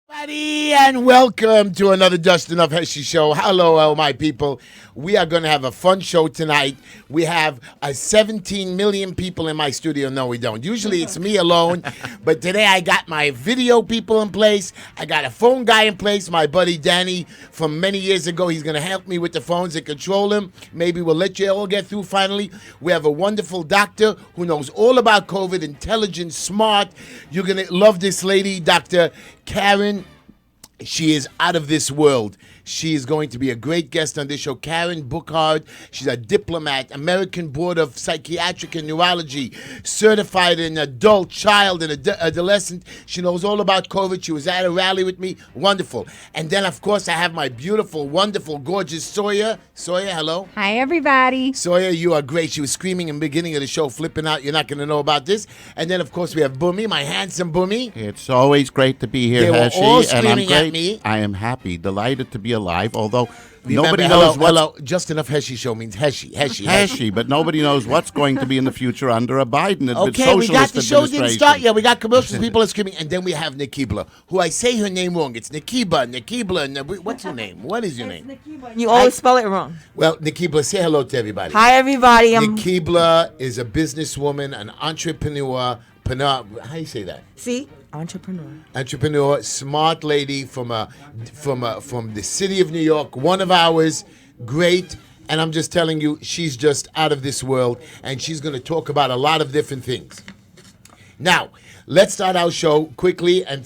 Everybody, and welcome to another Dustin of Heshy show. Hello, my people. We are going to have a fun show tonight. We have 17 million people in my studio. No, we don't. Usually it's me alone, but today I got my video people in place. I got a phone guy in place, my buddy Danny from many years ago. He's going to help me with the phones and control them. Maybe we'll let you all get through finally. We have a wonderful doctor who knows all about COVID, intelligent, smart. You're going to love this lady, Dr.KARIN. She is out of this world. She is going to be a great guest on this show. Karen BURKHARD. She's a Diplomate, American Board of Psychiatry and Neurology, certified in adult, child, and adolescent. She knows all about COVID. She was at a rally with me. Wonderful. And then, of course, I have my beautiful, wonderful, gorgeous Sawyer. Sawyer, hello. Hi, everybody. Sawyer, you are great. She was screaming in the beginning of the show, flipping out. You're not going to know about this. And then, of course, we have Boomy, my handsome Boomy. It's always great to be here, They were Heshy, all and I'm screaming great. at me. I am happy, delighted to be alive, although Remember, nobody knows what's hello. Just enough Heshy show means Heshy. Heshy, but nobody knows what's going to be in the future under a Biden Okay, we got socialist the show didn't administration. start yet. We got commercials. People are screaming, and then we have Nikibla, who I say her name wrong. It's Nikibla. What's her name? What is your name? You always spell it wrong. Well, Nikibla, say hello to everybody. Hi, everybody. Nikibla is a businesswoman, an entrepreneur. How do you say that? See, entrepreneur. Smart lady from the city of New York, one of ours, great. And I'm just telling you, she's just out of this world, and she's going to talk about a lot of different things. Now, let's start our show quickly and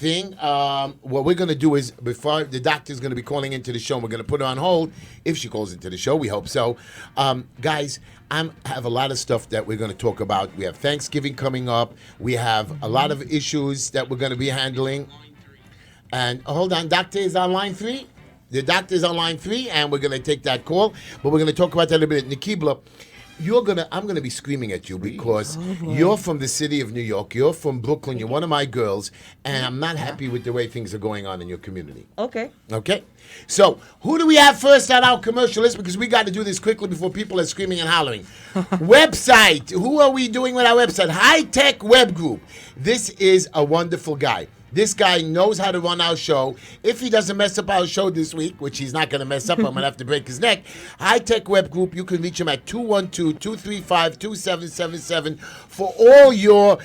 what we're going to do is, before the doctor's going to be calling into the show, and we're going to put her on hold if she calls into the show. We hope so. Guys, I have a lot of stuff that we're going to talk about. We have Thanksgiving coming up. We have a lot of issues that we're going to be handling. And hold on, doctor is on line 3. The doctor is on line 3, and we're going to take that call. But we're going to talk about that in a minute. Nikibla, I'm going to be screaming at you because you're from the city of New York. You're from Brooklyn. You're one of my girls, and I'm not happy with the way things are going on in your community. Okay. Okay? So, who do we have first on our commercial list? Because we got to do this quickly before people are screaming and hollering. Website. Who are we doing with our website? High Tech Web Group. This is a wonderful guy. This guy knows how to run our show. If he doesn't mess up our show this week, which he's not going to mess up, I'm going to have to break his neck. High Tech Web Group, you can reach him at 212-235-2777 for all your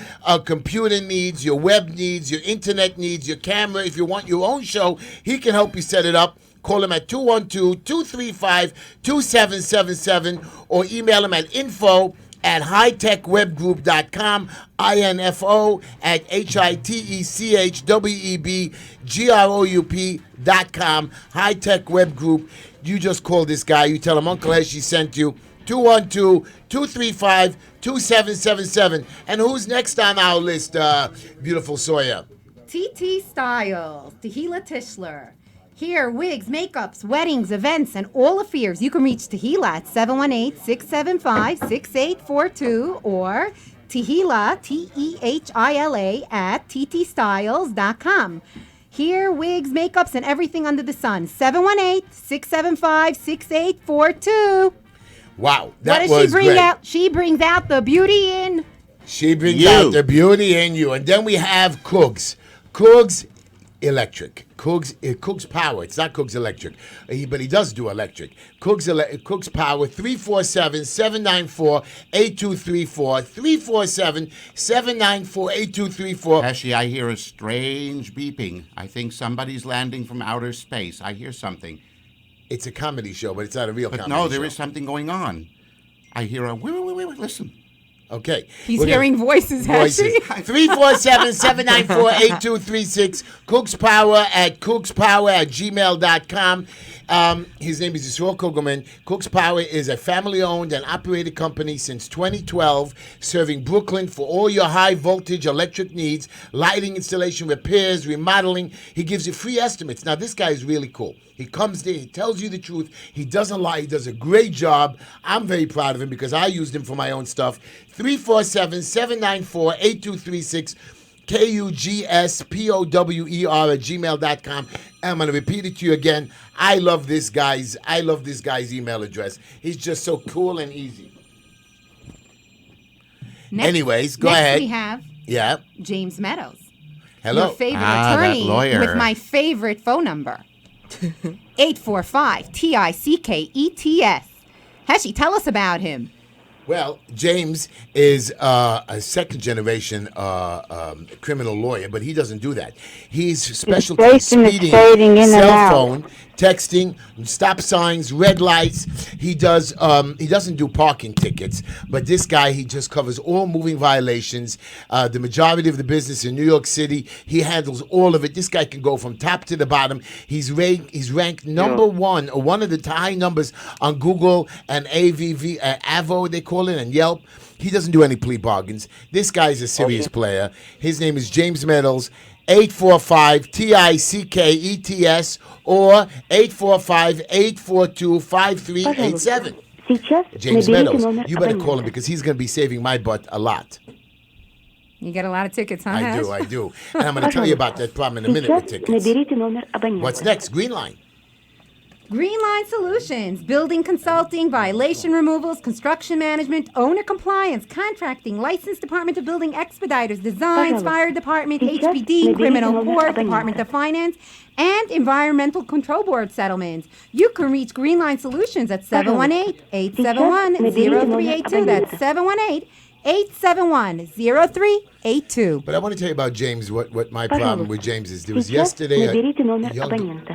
computer needs, your web needs, your internet needs, your camera. If you want your own show, he can help you set it up. Call him at 212-235-2777 or email him at info@hightechwebgroup.com, info@hitechwebgroup.com, High Tech Web Group. You just call this guy. You tell him Uncle Heshy sent you. 212-235-2777. And who's next on our list, beautiful Sawyer? TT Styles, Tehila Tischler. Here, wigs, makeups, weddings, events, and all affairs. You can reach Tehila at 718-675-6842 or Tehila, Tehila, at ttstyles.com. Here, wigs, makeups, and everything under the sun. 718-675-6842. Wow, that What does was she bring great. out? She brings out the beauty in. She brings You. out the beauty in you. And then we have Cougs. Cougs Electric. Cougs Power. It's not Cougs Electric. But he does do electric. Cougs Power, 347-794-8234. 347-794-8234. Heshy, I hear a strange beeping. I think somebody's landing from outer space. I hear something. It's a comedy show, but it's not a real But comedy no, show. there is something going on. I hear a wait, listen. Okay. He's We're gonna- hearing voices, Heshy. 347-794-8236. Cougs Power at cougspower@gmail.com. His name is Yisrael Kogelman. Cougs Power is a family-owned and operated company since 2012, serving Brooklyn for all your high-voltage electric needs, lighting installation, repairs, remodeling. He gives you free estimates. Now, this guy is really cool. He comes there, he tells you the truth. He doesn't lie. He does a great job. I'm very proud of him because I used him for my own stuff. 347-794-8236. KUGSPOWER@gmail.com. I'm going to repeat it to you again. I love this guy's email address. He's just so cool and easy. Anyways, go ahead. Next we have Yeah. James Meadows. Hello. Your favorite that attorney lawyer. with my favorite phone number. 845-TICKETS. Heshy, tell us about him. Well, James is a second-generation criminal lawyer, but he doesn't do that. He's specialty speeding, cell phone, texting, stop signs, red lights. He does. He doesn't do parking tickets, but this guy, he just covers all moving violations. The majority of the business in New York City, he handles all of it. This guy can go from top to the bottom. He's ranked number one, or one of the high numbers on Google and Avo, they call it, and Yelp. He doesn't do any plea bargains. This guy's a serious player. His name is James Meadows. 845-TICKETS or 845-842-5387. James Meadows. You better call him because he's going to be saving my butt a lot. You get a lot of tickets, huh, I do. And I'm going to tell you about that problem in a minute with tickets. What's next? Green Line. Green Line Solutions, building consulting, violation removals, construction management, owner compliance, contracting, licensed Department of Building expediters, designs, fire department, HPD, criminal court, Department of Finance, and Environmental Control Board settlements. You can reach Green Line Solutions at 718-871-0382. That's 718-871-0382. But I want to tell you about James, what my problem with James is. There was yesterday a young...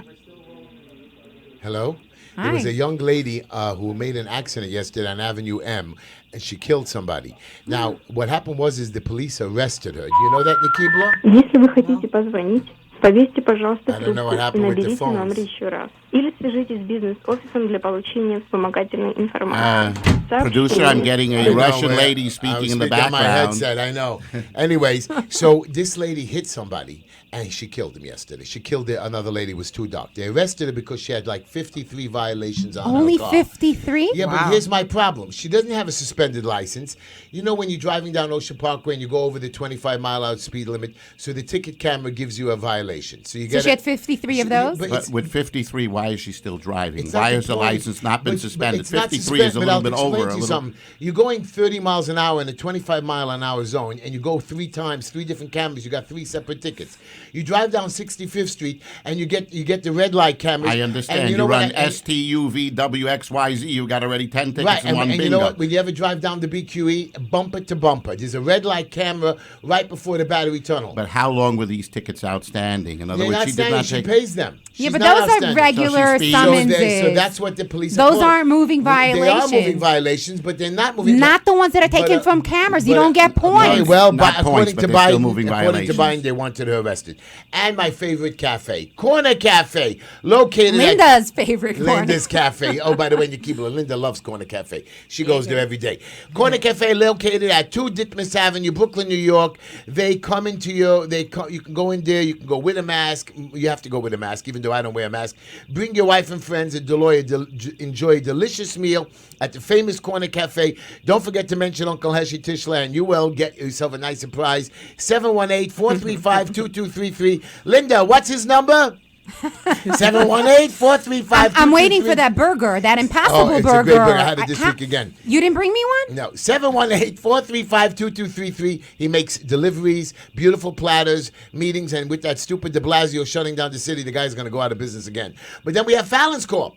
Hello? Hi. There was a young lady who made an accident yesterday on Avenue M, and she killed somebody. Now, what happened was the police arrested her. Do you know that, Nikibla? Если вы хотите позвонить, повесьте, пожалуйста, I don't know what трубку и happened with the наберите номер phones. еще раз. Или свяжитесь с бизнес-офисом для получения вспомогательной информации. Producer, I'm getting I a know, Russian man. lady I was speaking in the speaking on my background. headset, I know. Anyways, so this lady hit somebody, and she killed him yesterday. She killed another lady who was too dark. They arrested her because she had like 53 violations on Only her car. 53? Yeah, but here's my problem. She doesn't have a suspended license. You know when you're driving down Ocean Parkway and you go over the 25-mile-hour speed limit, so the ticket camera gives you a violation. So you So get she had 53 of those? But with 53, why is she still driving? It's not Why the has the point. license not been But suspended? it's not 53 is a suspended, little but bit I'll over. explain to you something. You're going 30 miles an hour in a 25-mile-an-hour zone, and you go 3 times, 3 different cameras. You got 3 separate tickets. You drive down 65th Street, and you get the red light cameras. I understand. And You, know run what? And- STUVWXYZ. You got already 10 tickets Right, in and one you bingo. know what? When you ever drive down the BQE, bumper to bumper, there's a red light camera right before the battery tunnel. But how long were these tickets outstanding? In other They're words, not she did standing, not she take. pays them. Yeah, She's but not those are outstanding. regular So she's- summonses. So that's what the police are Those called. aren't moving They are violations. moving violations, but they're not moving. Not the ones that are but, taken from cameras. You but, don't get points. Okay, well, Not according points, to but they're still Biden, moving according to violations. Biden, they wanted her arrested. And my favorite cafe, Corner Cafe, located at Linda's favorite corner. Linda's Cafe. Oh, by the way, Nikibla, Linda loves Corner Cafe. She goes there every day. Corner Cafe, located at 2 Diplomate Avenue, Brooklyn, New York. They come into your. You can go in there. You can go with a mask. You have to go with a mask, even though I don't wear a mask. Bring your wife and friends and enjoy a delicious meal at the famous Corner Cafe. Don't forget to mention Uncle Heshy Tischler, and you will get yourself a nice surprise. 718-435-2233. Linda, what's his number? 718-435-2233. I'm waiting for that burger, that Impossible Oh, it's burger. a great burger. I had it this week again. You didn't bring me one? No, 718-435-2233. He makes deliveries, beautiful platters, meetings, and with that stupid de Blasio shutting down the city, the guy's going to go out of business again. But then we have Fallon's Corp.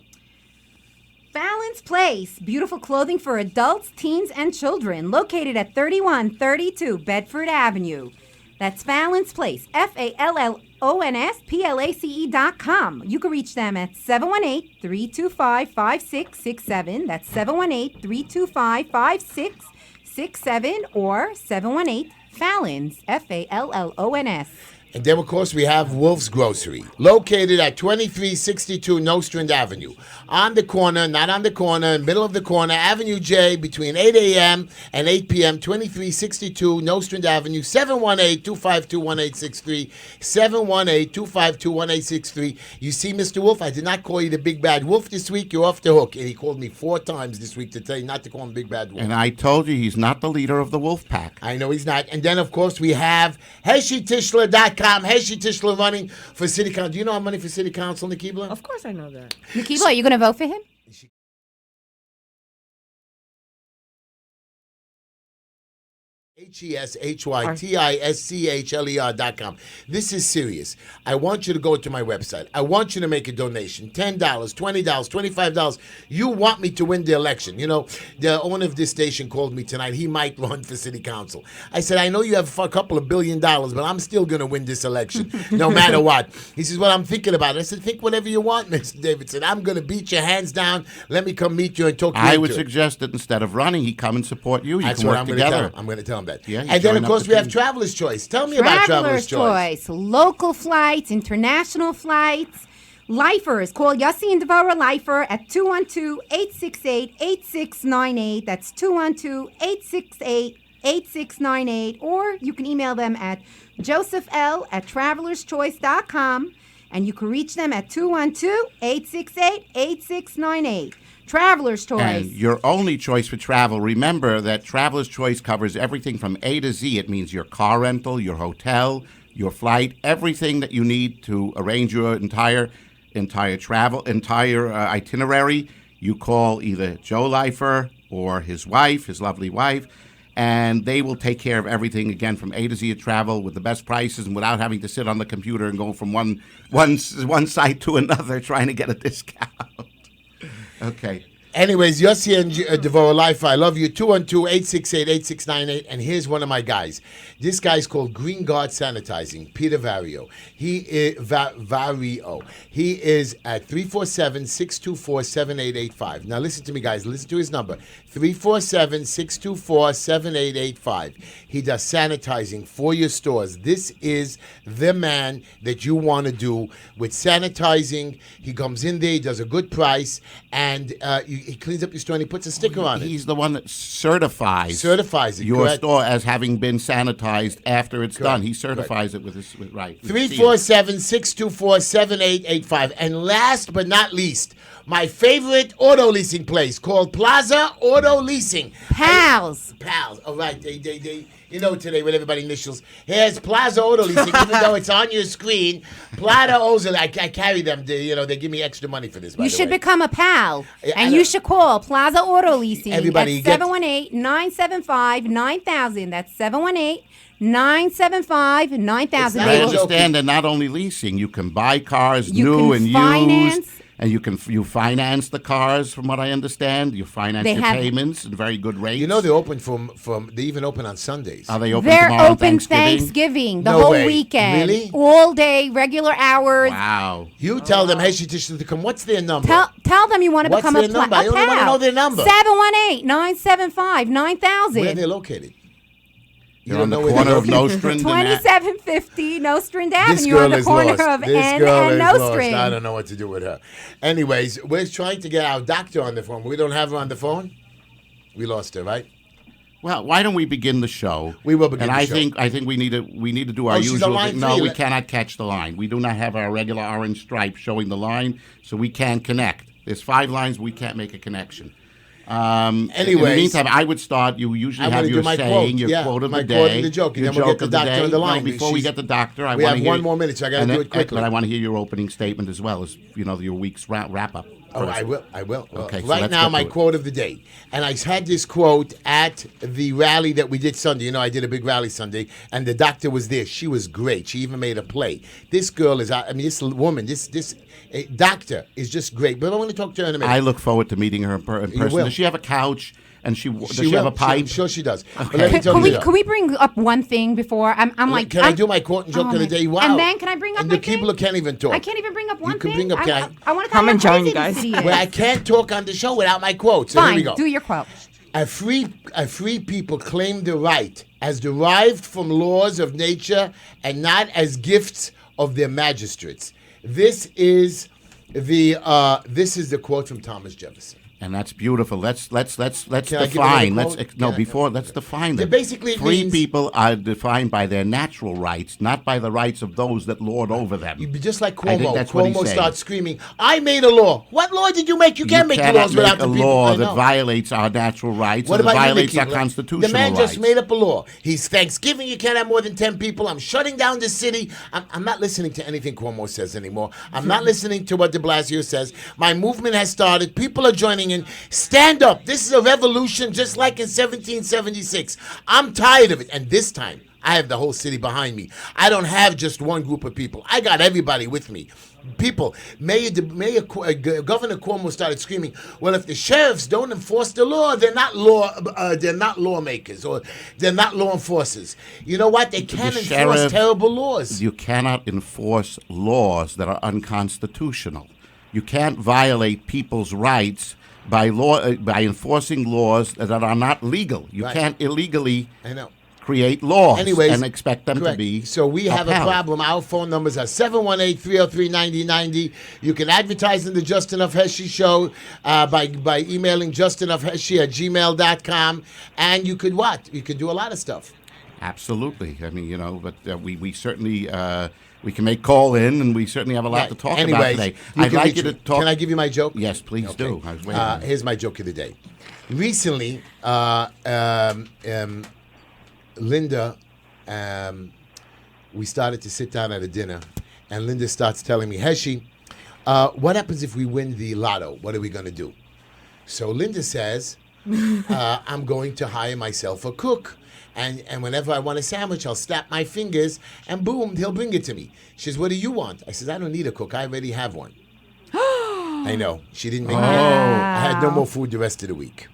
Fallon's Place, beautiful clothing for adults, teens, and children, located at 3132 Bedford Avenue. That's Fallon's Place, FALLONSPLACE.com. You can reach them at 718-325-5667. That's 718-325-5667 or 718-FALLONS, FALLONS. And then, of course, we have Wolf's Grocery, located at 2362 Nostrand Avenue. On the corner, not on the corner, middle of the corner, Avenue J, between 8 a.m. and 8 p.m., 2362 Nostrand Avenue, 718-252-1863, 718-252-1863. You see, Mr. Wolf, I did not call you the Big Bad Wolf this week. You're off the hook. And he called me 4 times this week to tell you not to call him Big Bad Wolf. And I told you he's not the leader of the wolf pack. I know he's not. And then, of course, we have HeshyTischler.com. Heshy Tischler running for city council. Do you know I'm running for city council, Nikibla? Of course I know that. Nikibla, are you going to vote for him? HESHYTISCHLER.com. This is serious. I want you to go to my website. I want you to make a donation. $10, $20, $25. You want me to win the election. You know, the owner of this station called me tonight. He might run for city council. I said, I know you have a couple of $1 billion, but I'm still going to win this election, no matter what. He says, well, I'm thinking about it. I said, think whatever you want, Mr. Davidson. I'm going to beat your hands down. Let me come meet you and talk to you. I would suggest that instead of running, he come and support you. That's can what work I'm going to tell together. him. I'm going to tell him that. Yeah, and then, of course, we have Traveler's Choice. Tell me about Traveler's Choice. Local flights, international flights. Lifers. Call Yossi and Devorah Lifer at 212-868-8698. That's 212-868-8698. Or you can email them at josephL@travelerschoice.com. And you can reach them at 212-868-8698. Traveler's Choice. And your only choice for travel, remember that Traveler's Choice covers everything from A to Z. It means your car rental, your hotel, your flight, everything that you need to arrange your entire itinerary. You call either Joe Lifer or his wife, his lovely wife, and they will take care of everything, again, from A to Z of travel with the best prices and without having to sit on the computer and go from one site to another trying to get a discount. Okay. Anyways, Yossi and Devorah Life, I love you. 212-868-8698. And here's one of my guys. This guy's called Green Guard Sanitizing, Peter Vario. He is Vario. He is at 347-624-7885. Now listen to me, guys. Listen to his number. 347-624-7885. He does sanitizing for your stores. This is the man that you want to do with sanitizing. He comes in there, he does a good price, and he cleans up your store and he puts a sticker on it. He's the one that certifies it, your correct? store as having been sanitized after it's Correct. done. He certifies it with his right. 347-624-7885. And last but not least, my favorite auto leasing place called Plaza Auto Leasing. Pals. All right. They you know today with everybody initials. Here's Plaza Auto Leasing, even though it's on your screen. Plaza Auto, I carry them. They give me extra money for this, by You the should way. become a pal. Yeah, And you should call Plaza Auto Leasing Everybody at get- 718-975-9000. That's 718-975-9000. I understand they're not only leasing. You can buy cars You new can and finance. used. And you finance the cars, from what I understand. You finance your payments at very good rates. You know they open they even open on Sundays. Are they open They're tomorrow on open Thanksgiving? the No whole way. weekend. Really? All day, regular hours. Wow. You tell them, Heshy Tishler, to come. What's their number? Tell them you want to What's become their number? I only want to know their number. 718-975-9000. Where are they located? You're on the corner of Nostrand and 2750 Nostrand This Avenue girl on the is corner lost. of This N girl and is lost. Nostrand. I don't know what to do with her. Anyways, we're trying to get our doctor on the phone. We don't have her on the phone. We lost her, right? Well, why don't we begin the show? We will begin and the show. I think we need to do our she's usual on line thing. No, three. we cannot catch the line. We do not have our regular orange stripe showing the line, so we can't connect. There's 5 lines, we can't make a connection. In the Anyways, meantime, I would start. You usually I'm have gonna your do my saying, quote. your Yeah, quote of my the day, quote and the joke, and your then we'll joke get the of doctor day. on the line. No, before we get the doctor, we want have to hear 1 more minute, so I gotta do it quickly. But I want to hear your opening statement as well as your week's wrap up. Oh, I will. Okay, so right let's now, get my to it. quote of the day. And I had this quote at the rally that we did Sunday. You know, I did a big rally Sunday, and the doctor was there. She was great. She even made a play. This girl is, this woman, this doctor is just great. But I want to talk to her in a minute. I look forward to meeting her in person. will. Does she have a couch? And does she will. have a pipe? I'm sure she does. But Okay. let me tell Can you we bring up one thing before I'm like? Can I do my quote and joke of the day? Wow. And then can I bring up and my the people thing? can't even talk. I can't even bring up one You can thing. bring up. I want to Come tell and how join crazy you guys. this city is. Well, I can't talk on the show without my quote. So here we Fine, go. do your quote. A free people claim the right as derived from laws of nature and not as gifts of their magistrates. This is the quote from Thomas Jefferson. And that's beautiful. Let's Can I give define. another Let's quote? let's define them. Basically, it free means- people are defined by their natural rights, not by the rights of those that lord over them. You'd be just like I think Cuomo. that's what he's Cuomo saying. starts screaming, "I made a law." What law did you make? You can't make the cannot laws without make the a people. law I that know. violates our natural rights What or that about you, violates Nikki? our constitutional The man rights. just made up a law. He's Thanksgiving. You can't have more than 10 people. I'm shutting down the city. I'm not listening to anything Cuomo says anymore. I'm not listening to what de Blasio says. My movement has started. People are joining coming in. Stand up. This is a revolution just like in 1776. I'm tired of it. And this time, I have the whole city behind me. I don't have just one group of people. I got everybody with me. People, Governor Cuomo started screaming, well, if the sheriffs don't enforce the law, they're not lawmakers, or they're not law enforcers. You know what? They can't enforce terrible laws. You cannot enforce laws that are unconstitutional. You can't violate people's rights by enforcing laws that are not legal. You can't illegally create laws and expect them to be So we have upheld. a problem. Our phone numbers are 718-303-9090. You can advertise in the Justin F. Heshy Show by emailing justinfheshy@gmail.com. And you could what? You could do a lot of stuff. Absolutely. I mean, but we certainly... we can make call in, and we certainly have a lot to talk about today. I'd like you to talk... Can I give you my joke? Yes, please do. I was waiting. Here's my joke of the day. Recently, Linda, we started to sit down at a dinner, and Linda starts telling me, Heshy, what happens if we win the lotto? What are we going to do? So Linda says, I'm going to hire myself a cook. And whenever I want a sandwich, I'll snap my fingers, and boom, he'll bring it to me. She says, what do you want? I says, I don't need a cook. I already have one. I know. She didn't make me. I had no more food the rest of the week.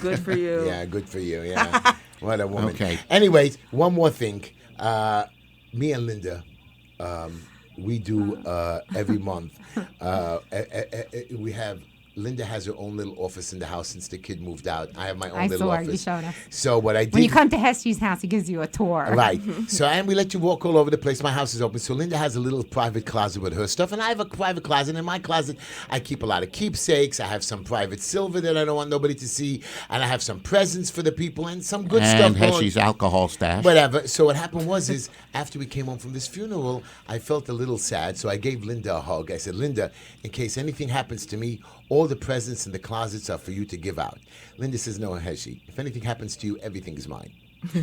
Good for you. Yeah, good for you. Yeah. What a woman. Okay. Anyways, one more thing. Me and Linda, we do every month. Linda has her own little office in the house since the kid moved out. I have my own little office. You showed us. So what I did... When you come to Heshy's house, he gives you a tour. Right. So, and we let you walk all over the place. My house is open. So Linda has a little private closet with her stuff, and I have a private closet. In my closet, I keep a lot of keepsakes. I have some private silver that I don't want nobody to see, and I have some presents for the people and some good stuff. And Heshy's alcohol stash. Whatever. So what happened is after we came home from this funeral, I felt a little sad, so I gave Linda a hug. I said, Linda, in case anything happens to me, all the presents in the closets are for you to give out. Linda says, no, Heshy, if anything happens to you, everything is mine.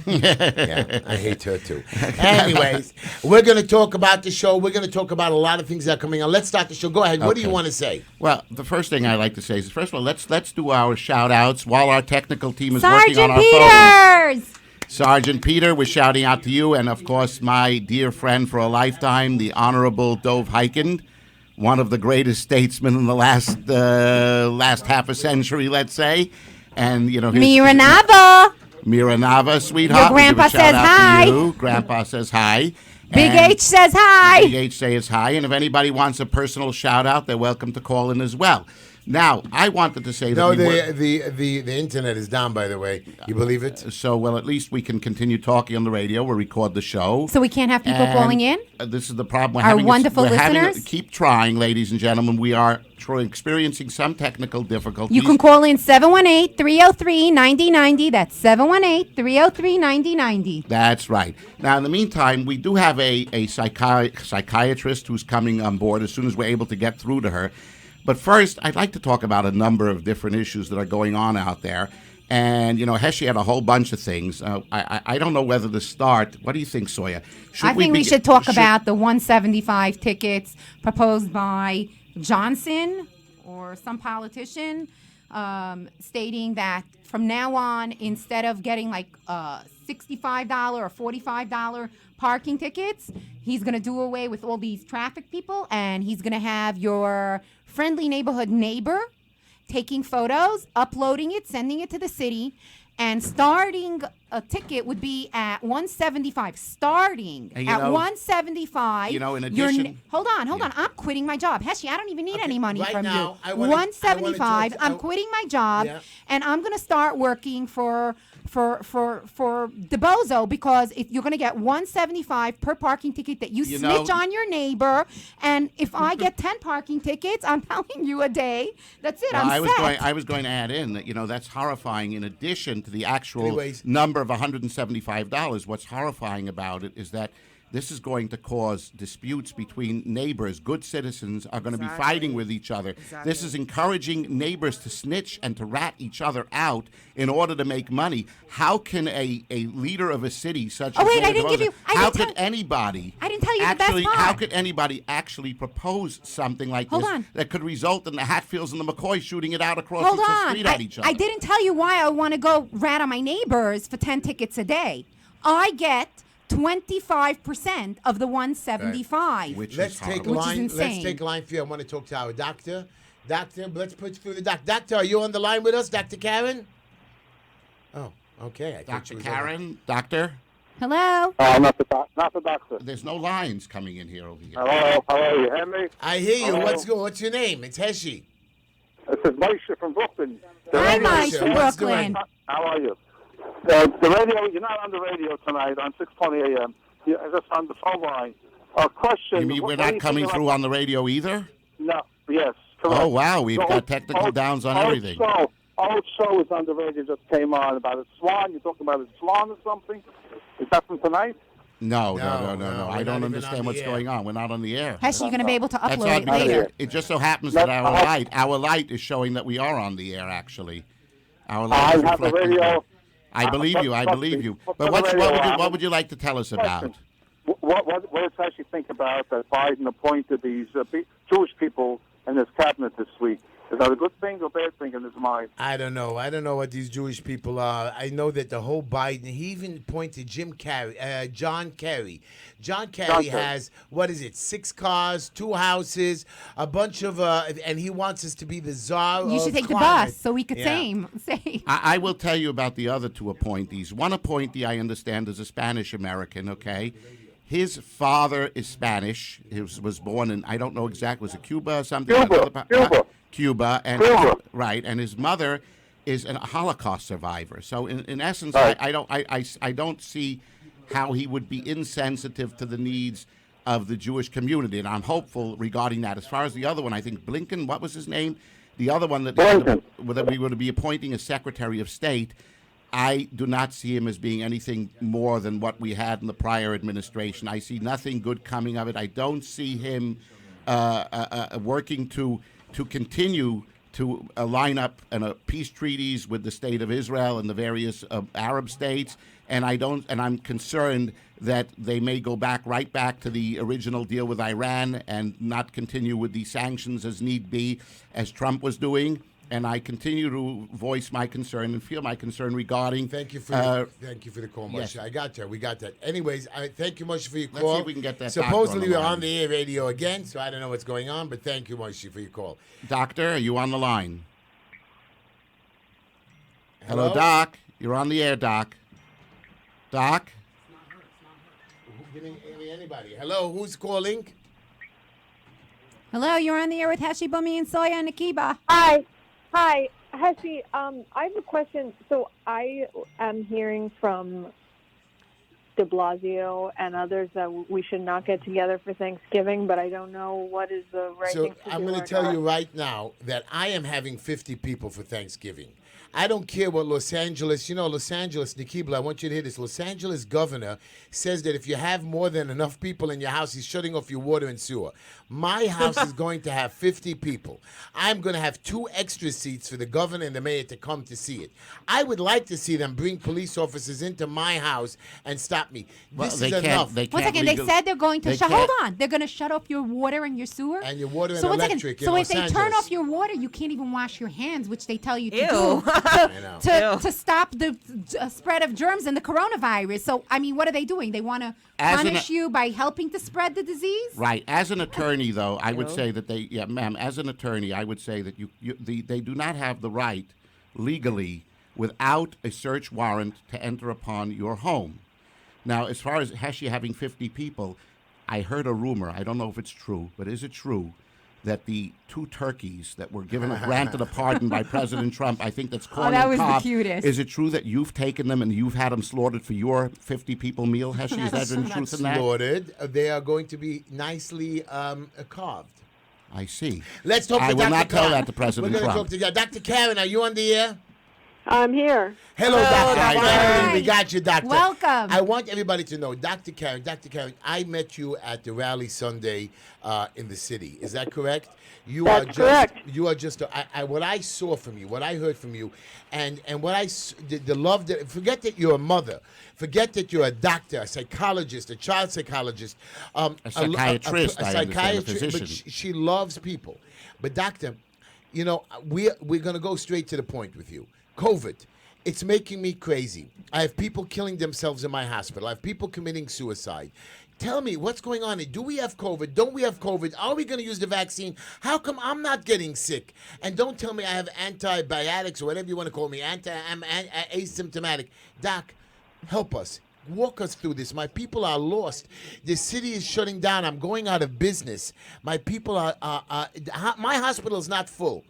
Yeah, I hate her too. Anyways, we're going to talk about the show. We're going to talk about a lot of things that are coming on. Let's start the show. Go ahead. What do you want to say? Well, the first thing I'd like to say is, first of all, let's do our shout-outs while our technical team is working on our Sergeant phones. Sergeant Peter, we're shouting out to you, and of course, my dear friend for a lifetime, the Honorable Dov Hikind, one of the greatest statesmen in the last half a century, let's say. And, you know, Mira Nava, sweetheart. Your grandpa give a says shout out hi. to you. Grandpa says hi. Big And H says hi. Big H says hi. And if anybody wants a personal shout out, they're welcome to call in as well. Now, I wanted to say that no, the internet is down, by the way. You believe it? So, well, at least we can continue talking on the radio. We'll record the show. So we can't have people calling in? This is the problem. Our wonderful listeners? Keep trying, ladies and gentlemen. We are experiencing some technical difficulties. You can call in 718-303-9090. That's 718-303-9090. That's right. Now, in the meantime, we do have a psychiatrist who's coming on board as soon as we're able to get through to her. But first, I'd like to talk about a number of different issues that are going on out there. And, you know, Heshy had a whole bunch of things. I don't know whether to start. What do you think, Sawyer? I think we should talk about the 175 tickets proposed by Johnson or some politician stating that from now on, instead of getting like $65 or $45 parking tickets, he's going to do away with all these traffic people, and he's going to have your friendly neighborhood neighbor taking photos, uploading it, sending it to the city, and starting a ticket would be at $175. Starting at $175. You know, in addition, hold on. I'm quitting my job. Heshy, I don't even need any money from you. $175. I'm quitting my job, and I'm going to start working for DeBozo, because you're going to get $175 per parking ticket that you snitch on your neighbor. And if I get 10 parking tickets, I'm telling you a day, that's it. I'm set. I was going to add in that, you know, that's horrifying. In addition to the actual number of $175, what's horrifying about it is that this is going to cause disputes between neighbors. Good citizens are going to be fighting with each other. Exactly. This is encouraging neighbors to snitch and to rat each other out in order to make money. How can a leader of a city such as wait, I Mayor didn't give DeRosa, you- I how didn't could tell- anybody I didn't tell you the best actually part. how could anybody actually propose something like Hold this on. that could result in the Hatfields and the McCoys shooting it out across Hold the on. street at each other? I didn't tell you why I want to go rat on my neighbors for 10 tickets a day. I get 25% of the 175. Which Let's is take horrible. Which is line. Let's insane. take line for you. I want to talk to our doctor. Doctor, let's put you through the doctor. Doctor, are you on the line with us, Dr. Karen? Oh, okay. I thought she Dr. was Karen, doctor, Hello? Not the doctor. there's no lines coming in here over here. Hello, how are you? Hear me? I hear you. Hello? What's your name? It's Heshy. This is Meyer from Brooklyn. Hi, radio Mike show. from What's Brooklyn. doing? How are you? The radio, you're not on the radio tonight on 6:20 a.m. You're just on the phone line. Question. You mean we're what do not you coming think through about- on the radio either? No, yes, correct. Oh, wow, we've The got technical downs on everything. Old show is on the radio, just came on about a swan. You're talking about a swan or something? Is that from tonight? No. No, I we're don't not even on understand the what's air. going on. We're not on the air. Heshy, you're going to be able to That's upload it not later. here. It just so happens No, that our light is showing that we are on the air. Actually, our light I is have the reflecting radio. that. I believe you. I believe you. Put But the what radio on. would you like to tell us about? Question. What does actually think about that Biden appointed these Jewish people in his cabinet this week? Is that a good thing or bad thing in his mind? I don't know. I don't know what these Jewish people are. I know that the whole Biden, he even appointed John Kerry. John Kerry Kerry. has, 6 cars, 2 houses, a bunch of, and he wants us to be the czar You of should take the climate. bus so we could Yeah. say. I will tell you about the other 2 appointees. One appointee, I understand, is a Spanish American, okay? His father is Spanish. He was born in, I don't know exactly, was it Cuba or something? Cuba. And Cuba. right, and his mother is a Holocaust survivor. So in essence, Right. I don't see how he would be insensitive to the needs of the Jewish community, and I'm hopeful regarding that. As far as the other one, I think Blinken, what was his name? The other one that Blinken. we would be appointing as Secretary of State. I do not see him as being anything more than what we had in the prior administration. I see nothing good coming of it. I don't see him working to continue to line up peace treaties with the state of Israel and the various Arab states, and I'm concerned that they may go right back to the original deal with Iran and not continue with the sanctions as need be, as Trump was doing. And I continue to voice my concern and feel my concern regarding. Thank you for the call, Moshe. yes. I got that. We got that. Anyways, thank you, Moshe, for your Let's call. see if we can get that Supposedly doctor on the we're line. on the air radio again, so I don't know what's going on, but thank you, Moshe, for your call. Doctor, are you on the line? Hello, Doc. You're on the air, Doc. Doc? Give me anybody. Hello, who's calling? Hello, you're on the air with Heshy, Bummy, and Soya and Akiba. Hi, Heshy. I have a question. So I am hearing from de Blasio and others that we should not get together for Thanksgiving, but I don't know what is the right So thing to do. I'm going to tell you right now that I am having 50 people for Thanksgiving. I don't care what Los Angeles, Nikibla, I want you to hear this. Los Angeles governor says that if you have more than enough people in your house, he's shutting off your water and sewer. My house is going to have 50 people. I'm going to have 2 extra seats for the governor and the mayor to come to see it. I would like to see them bring police officers into my house and stop me. Well, This they is can't. enough. They One can't second, they legal- said they're going to they shut. can't- Hold on, they're going to shut off your water and your sewer And your water and so one second. electric in So Los if they turn Angeles. off your water, you can't even wash your hands, which they tell you to Ew. do know. to stop the spread of germs and the coronavirus. So I mean, what are they doing? They want to As an- punish you by helping to spread the disease? Right. As an attorney, though, I would say that ma'am, as an attorney, I would say that they do not have the right legally without a search warrant to enter upon your home. Now, as far as Heshy having 50 people, I heard a rumor. I don't know if it's true, but is it true that the 2 turkeys that were granted a pardon by President Trump, I think that's corn that and was the cob, cutest. Is it true that you've taken them and you've had them slaughtered for your 50 people meal, Heshy? Is that the truth in that? Slaughtered. They are going to be nicely carved. I see. Let's talk to I Dr. will not tell Karen. that to President We're going to Trump. talk to Dr. Karen. Are you on the air? I'm here. Hello, Dr. Hi, Finally, Hi. we got you, Doctor. Welcome. I want everybody to know, Dr. Karen, I met you at the rally Sunday in the city. Is that correct? That's correct. You are just, what I saw from you, what I heard from you, and what the love that, forget that you're a mother, forget that you're a doctor, a psychologist, a child psychologist, A psychiatrist, a I understand, a psychiatrist, but physician. she loves people. But doctor, you know, we're going to go straight to the point with you. COVID, it's making me crazy. I have people killing themselves in my hospital. I have people committing suicide. Tell me, what's going on? Do we have COVID? Don't we have COVID? Are we going to use the vaccine? How come I'm not getting sick? And don't tell me I have antibiotics or whatever you want to call me. I'm asymptomatic. Doc, help us. Walk us through this. My people are lost. The city is shutting down. I'm going out of business. My people are my hospital is not full.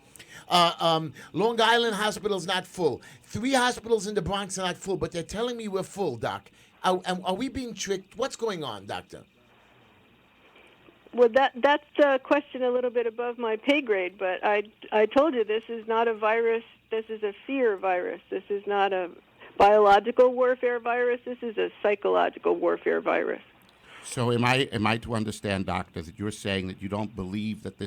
Long Island Hospital is not full. 3 hospitals in the Bronx are not full, but they're telling me we're full, Doc. Are we being tricked? What's going on, Doctor? Well, that's a question a little bit above my pay grade, but I told you this is not a virus. This is a fear virus. This is not a biological warfare virus. This is a psychological warfare virus. So am I to understand, Doctor, that you're saying that you don't believe that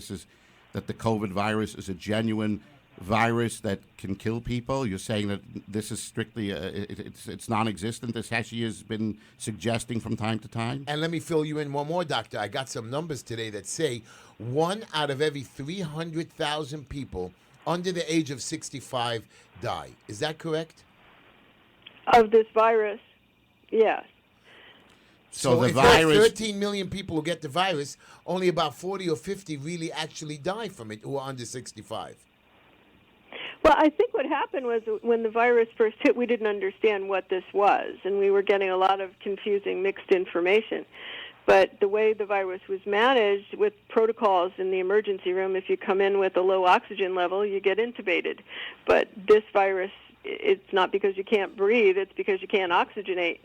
that the COVID virus is a genuine virus that can kill people? You're saying that this is strictly it's non-existent, as Heshy has been suggesting from time to time? And let me fill you in one more, Doctor. I got some numbers today that say 1 out of every 300,000 people under the age of 65 die. Is that correct? Of this virus, yes. So the if there are virus. 13 million people who get the virus, only about 40 or 50 really actually die from it who are under 65. Well, I think what happened was when the virus first hit, we didn't understand what this was, and we were getting a lot of confusing, mixed information. But the way the virus was managed with protocols in the emergency room, if you come in with a low oxygen level, you get intubated. But this virus, it's not because you can't breathe, it's because you can't oxygenate.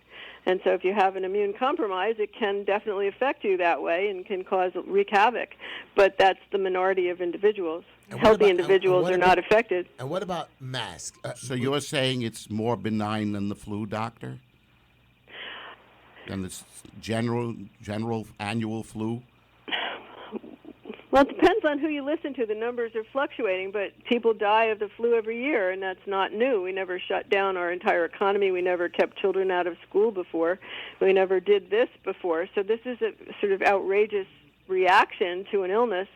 And so if you have an immune compromise, it can definitely affect you that way and can wreak havoc. But that's the minority of individuals. Healthy individuals are not affected. And what about masks? So you're saying it's more benign than the flu, Doctor? Than this general annual flu? Well, it depends on who you listen to. The numbers are fluctuating, but people die of the flu every year, and that's not new. We never shut down our entire economy. We never kept children out of school before. We never did this before. So this is a sort of outrageous reaction to an illness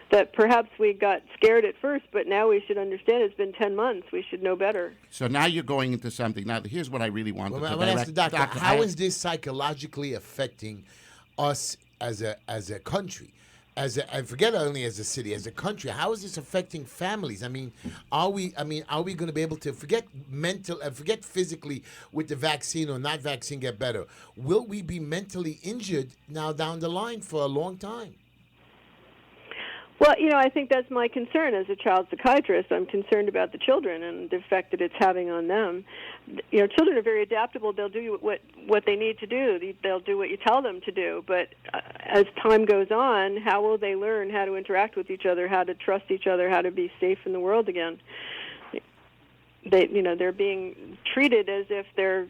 that perhaps we got scared at first, but now we should understand it's been 10 months. We should know better. So now you're going into something. Now, here's what I really wanted to I'm going to ask the doctor, Doctor, how is this psychologically affecting us as a country? I forget only as a city, as a country, how is this affecting families? Are we going to be able to forget physically with the vaccine or not vaccine get better? Will we be mentally injured now down the line for a long time? Well, I think that's my concern as a child psychiatrist. I'm concerned about the children and the effect that it's having on them. Children are very adaptable. They'll do what they need to do. They'll do what you tell them to do. But as time goes on, how will they learn how to interact with each other, how to trust each other, how to be safe in the world again? They're being treated as if they're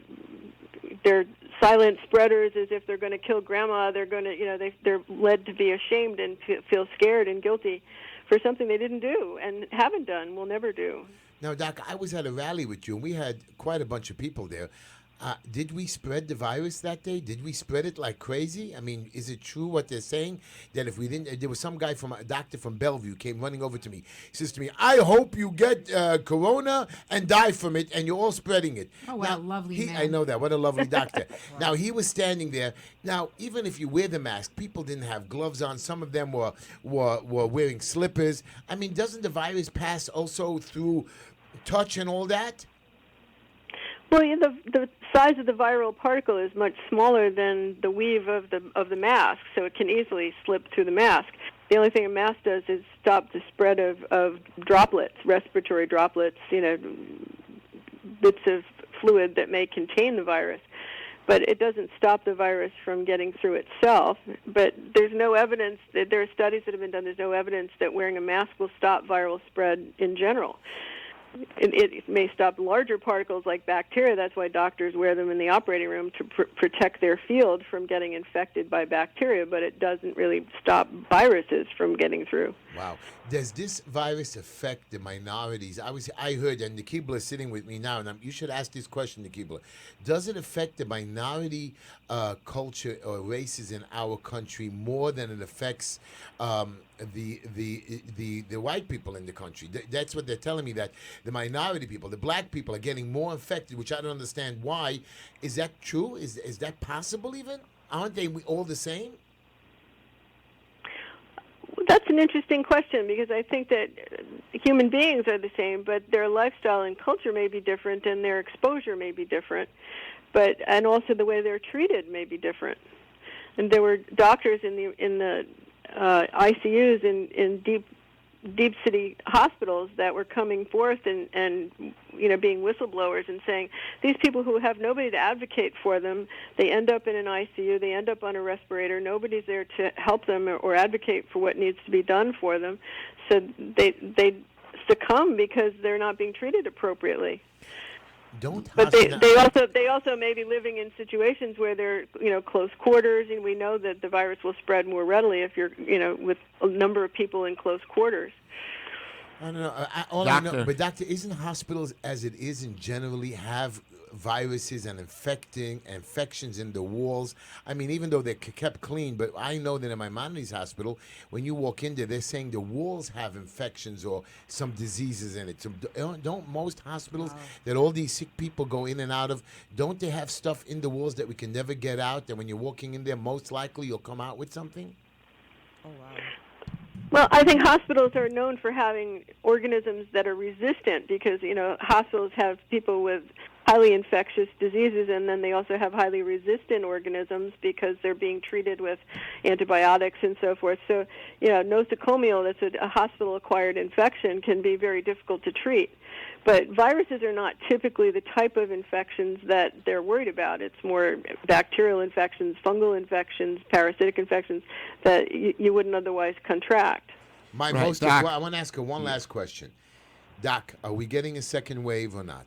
silent spreaders, as if they're going to kill grandma. They're going to, they're led to be ashamed and feel scared and guilty for something they didn't do and haven't done, will never do. Now, Doc, I was at a rally with you, and we had quite a bunch of people there. Did we spread the virus that day? Did we spread it like crazy? Is it true what they're saying? That if we didn't, there was some guy a doctor from Bellevue came running over to me. He says to me, I hope you get corona and die from it, and you're all spreading it. Oh, what a lovely man. I know that. What a lovely doctor. Now, he was standing there. Now, even if you wear the mask, people didn't have gloves on. Some of them were wearing slippers. Doesn't the virus pass also through touch and all that? Well, the size of the viral particle is much smaller than the weave of the mask, so it can easily slip through the mask. The only thing a mask does is stop the spread of droplets, respiratory droplets, bits of fluid that may contain the virus. But it doesn't stop the virus from getting through itself. But there's no evidence that there are studies that have been done. There's no evidence that wearing a mask will stop viral spread in general. it may stop larger particles like bacteria. That's why doctors wear them in the operating room to protect their field from getting infected by bacteria, but it doesn't really stop viruses from getting through. Wow. Does this virus affect the minorities? I heard, and Nikibla is sitting with me now, and you should ask this question, Nikibla. Does it affect the minority culture or races in our country more than it affects the white people in the country? That's what they're telling me, that the minority people, the black people, are getting more infected, which I don't understand why. Is that true? Is that possible even? Aren't they all the same? That's an interesting question, because I think that human beings are the same, but their lifestyle and culture may be different, and their exposure may be different, and also the way they're treated may be different. And there were doctors in the ICUs in deep city hospitals that were coming forth and being whistleblowers and saying, these people who have nobody to advocate for them, they end up in an ICU, they end up on a respirator, nobody's there to help them or advocate for what needs to be done for them, so they succumb because they're not being treated appropriately. But they also may be living in situations where they're close quarters, and we know that the virus will spread more readily if you're with a number of people in close quarters. I don't know. I know, but doctor, isn't hospitals as it is in generally have viruses and infections in the walls? I mean, even though they're kept clean, but I know that in my Maimonides hospital, when you walk in there, they're saying the walls have infections or some diseases in it. So don't most hospitals that all these sick people go in and out of, don't they have stuff in the walls that we can never get out, that when you're walking in there, most likely you'll come out with something? Oh, wow. Well, I think hospitals are known for having organisms that are resistant, because, hospitals have people with highly infectious diseases, and then they also have highly resistant organisms because they're being treated with antibiotics and so forth. So, nosocomial, that's a hospital-acquired infection, can be very difficult to treat. But viruses are not typically the type of infections that they're worried about. It's more bacterial infections, fungal infections, parasitic infections that you wouldn't otherwise contract. I want to ask her one last question. Doc, are we getting a second wave or not?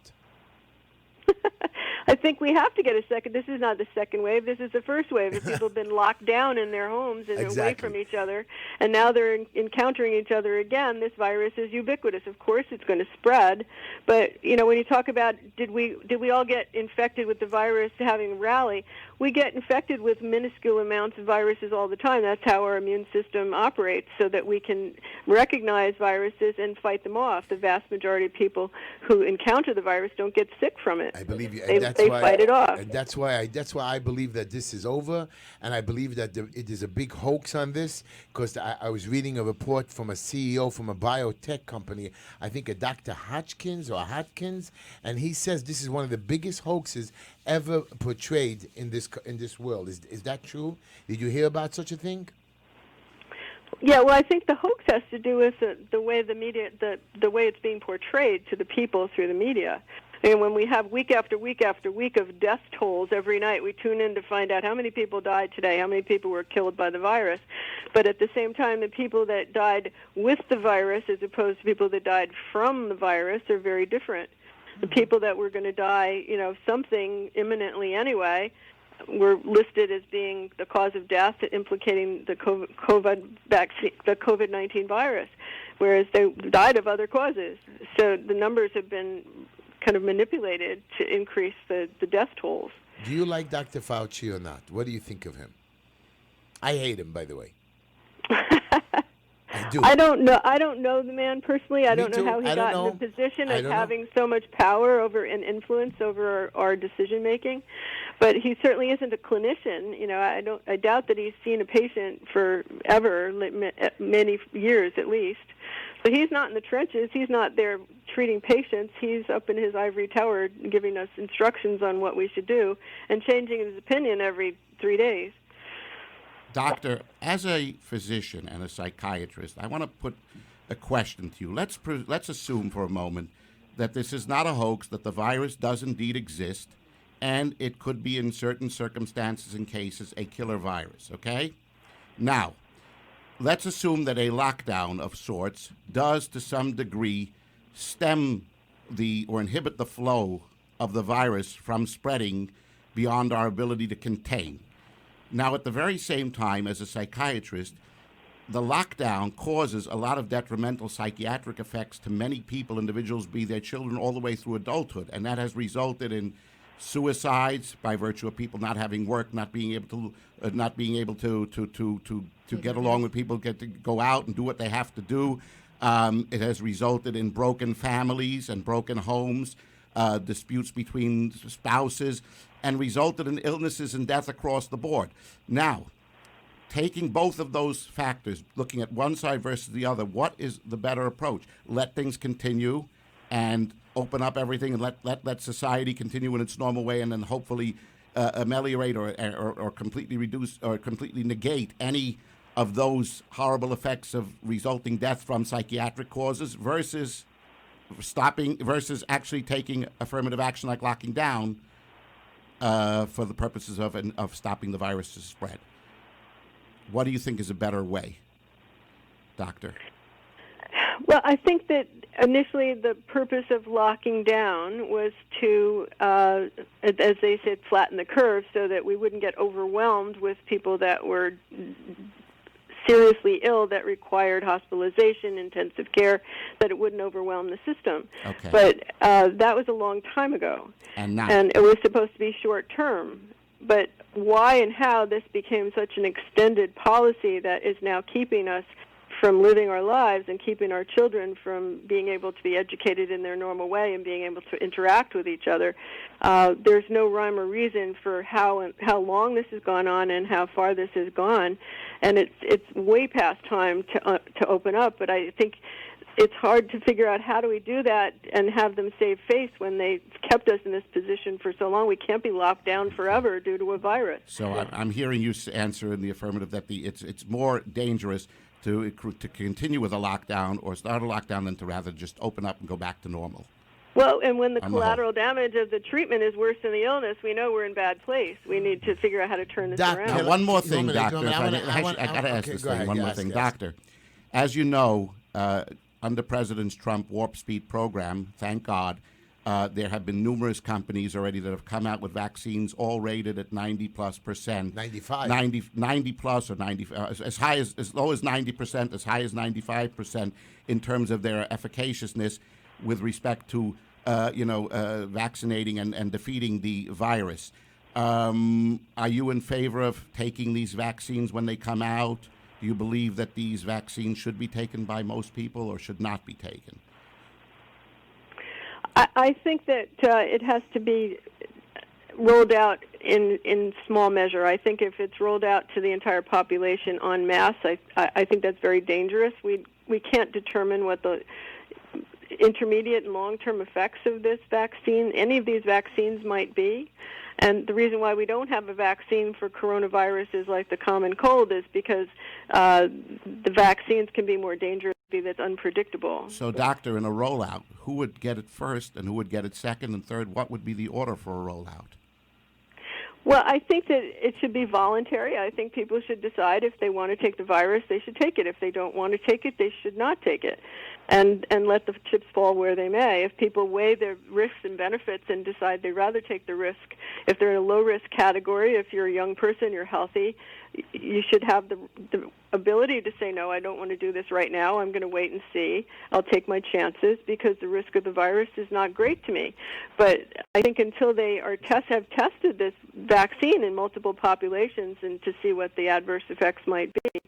I think we have to get a second. This is not the second wave. This is the first wave. If people have been locked down in their homes and away from each other, and now they're encountering each other again, this virus is ubiquitous. Of course it's going to spread. But, when you talk about did we all get infected with the virus having a rally, we get infected with minuscule amounts of viruses all the time. That's how our immune system operates, so that we can recognize viruses and fight them off. The vast majority of people who encounter the virus don't get sick from it. I believe you. They fight it off. And that's why I believe that this is over, and I believe that it is a big hoax on this, because I was reading a report from a CEO from a biotech company, I think a Dr. Hodgkins, and he says this is one of the biggest hoaxes ever portrayed in this world. Is that true? Did you hear about such a thing? Yeah, well, I think the hoax has to do with the way the media, the way it's being portrayed to the people through the media. And when we have week after week after week of death tolls every night, we tune in to find out how many people died today, how many people were killed by the virus. But at the same time, the people that died with the virus as opposed to people that died from the virus are very different. The people that were going to die, something imminently anyway, were listed as being the cause of death, implicating the COVID vaccine, the COVID-19 virus, whereas they died of other causes. So the numbers have been kind of manipulated to increase the death tolls. Do you like Dr. Fauci or not? What do you think of him? I hate him, by the way. I do. I don't know the man personally. I don't know how he got in the position of having so much power over and influence over our decision making. But he certainly isn't a clinician. I doubt that he's seen a patient forever, many years at least. So he's not in the trenches. He's not there treating patients. He's up in his ivory tower giving us instructions on what we should do and changing his opinion every 3 days. Doctor, as a physician and a psychiatrist, I want to put a question to you. Let's assume for a moment that this is not a hoax, that the virus does indeed exist, and it could be in certain circumstances and cases a killer virus, okay? Now, let's assume that a lockdown of sorts does to some degree stem or inhibit the flow of the virus from spreading beyond our ability to contain. Now, at the very same time, as a psychiatrist, the lockdown causes a lot of detrimental psychiatric effects to many people, individuals, be their children, all the way through adulthood, and that has resulted in suicides by virtue of people not having work, not being able to get along with people, get to go out and do what they have to do. It has resulted in broken families and broken homes, disputes between spouses, and resulted in illnesses and death across the board. Now, taking both of those factors, looking at one side versus the other, what is the better approach? Let things continue and open up everything and let society continue in its normal way, and then hopefully ameliorate or completely reduce or completely negate any of those horrible effects of resulting death from psychiatric causes, versus actually taking affirmative action like locking down for the purposes of stopping the virus to spread. What do you think is a better way, Doctor? Well, I think that initially the purpose of locking down was to, as they said, flatten the curve so that we wouldn't get overwhelmed with people that were seriously ill that required hospitalization, intensive care, that it wouldn't overwhelm the system. Okay. But that was a long time ago. And it was supposed to be short term. But why and how this became such an extended policy that is now keeping us from living our lives and keeping our children from being able to be educated in their normal way and being able to interact with each other, there's no rhyme or reason for how long this has gone on and how far this has gone, and it's way past time to open up. But I think it's hard to figure out how do we do that and have them save face when they've kept us in this position for so long. We can't be locked down forever due to a virus. So I'm hearing you answer in the affirmative that it's more dangerous to continue with a lockdown or start a lockdown than to rather just open up and go back to normal. Well, and when the collateral damage of the treatment is worse than the illness, we know we're in bad place. We need to figure out how to turn this around. Now, one more thing, Doctor. I got to ask this thing. One more thing, Doctor. As you know, under President Trump Warp Speed program, thank God, there have been numerous companies already that have come out with vaccines all rated at 90+%. 95. 90 plus or 90, as low as 90%, as high as 95% in terms of their efficaciousness with respect to vaccinating and defeating the virus. Are you in favor of taking these vaccines when they come out? Do you believe that these vaccines should be taken by most people or should not be taken? I think that it has to be rolled out in small measure. I think if it's rolled out to the entire population en masse, I think that's very dangerous. We can't determine what the intermediate and long-term effects of this vaccine, any of these vaccines might be. And the reason why we don't have a vaccine for coronaviruses like the common cold is because the vaccines can be more dangerous, that's unpredictable. So, Doctor, in a rollout, who would get it first and who would get it second and third? What would be the order for a rollout? Well, I think that it should be voluntary. I think people should decide if they want to take the virus, they should take it. If they don't want to take it, they should not take it. And let the chips fall where they may. If people weigh their risks and benefits and decide they'd rather take the risk, if they're in a low-risk category, if you're a young person, you're healthy, you should have the ability to say, no, I don't want to do this right now. I'm going to wait and see. I'll take my chances because the risk of the virus is not great to me. But I think until they have tested this vaccine in multiple populations and to see what the adverse effects might be, it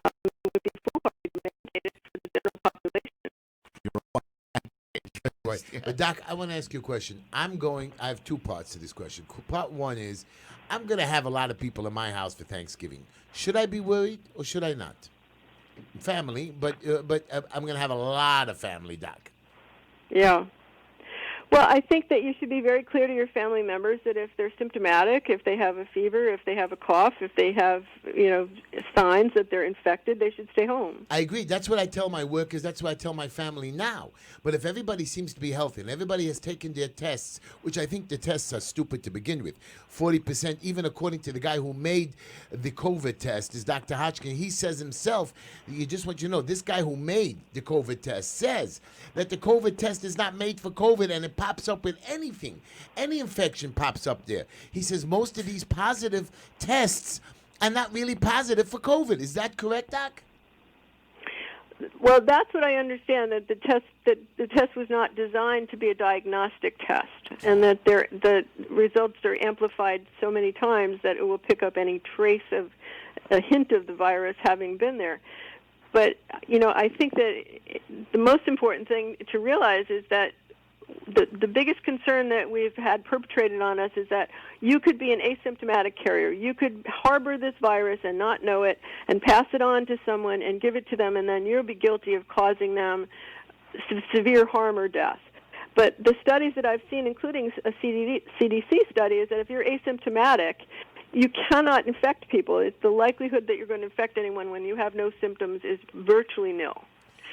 would be foolhardy to mandate it for the general population. Right. But Doc, I want to ask you a question. I have two parts to this question. Part one is, I'm going to have a lot of people in my house for Thanksgiving. Should I be worried or should I not? Family, but I'm going to have a lot of family, Doc. Yeah. Well, I think that you should be very clear to your family members that if they're symptomatic, if they have a fever, if they have a cough, if they have, signs that they're infected, they should stay home. I agree. That's what I tell my workers. That's what I tell my family now. But if everybody seems to be healthy and everybody has taken their tests, which I think the tests are stupid to begin with, 40%, even according to the guy who made the COVID test, is Dr. Hodgkin. He says himself, you just want you to know, this guy who made the COVID test says that the COVID test is not made for COVID and it pops up with anything. Any infection pops up there. He says most of these positive tests are not really positive for COVID. Is that correct, Doc? Well, that's what I understand, that the test was not designed to be a diagnostic test, and that the results are amplified so many times that it will pick up any trace of a hint of the virus having been there. But, I think that the most important thing to realize is that the biggest concern that we've had perpetrated on us is that you could be an asymptomatic carrier. You could harbor this virus and not know it and pass it on to someone and give it to them, and then you'll be guilty of causing them severe harm or death. But the studies that I've seen, including a CDC study, is that if you're asymptomatic, you cannot infect people. It's the likelihood that you're going to infect anyone when you have no symptoms is virtually nil.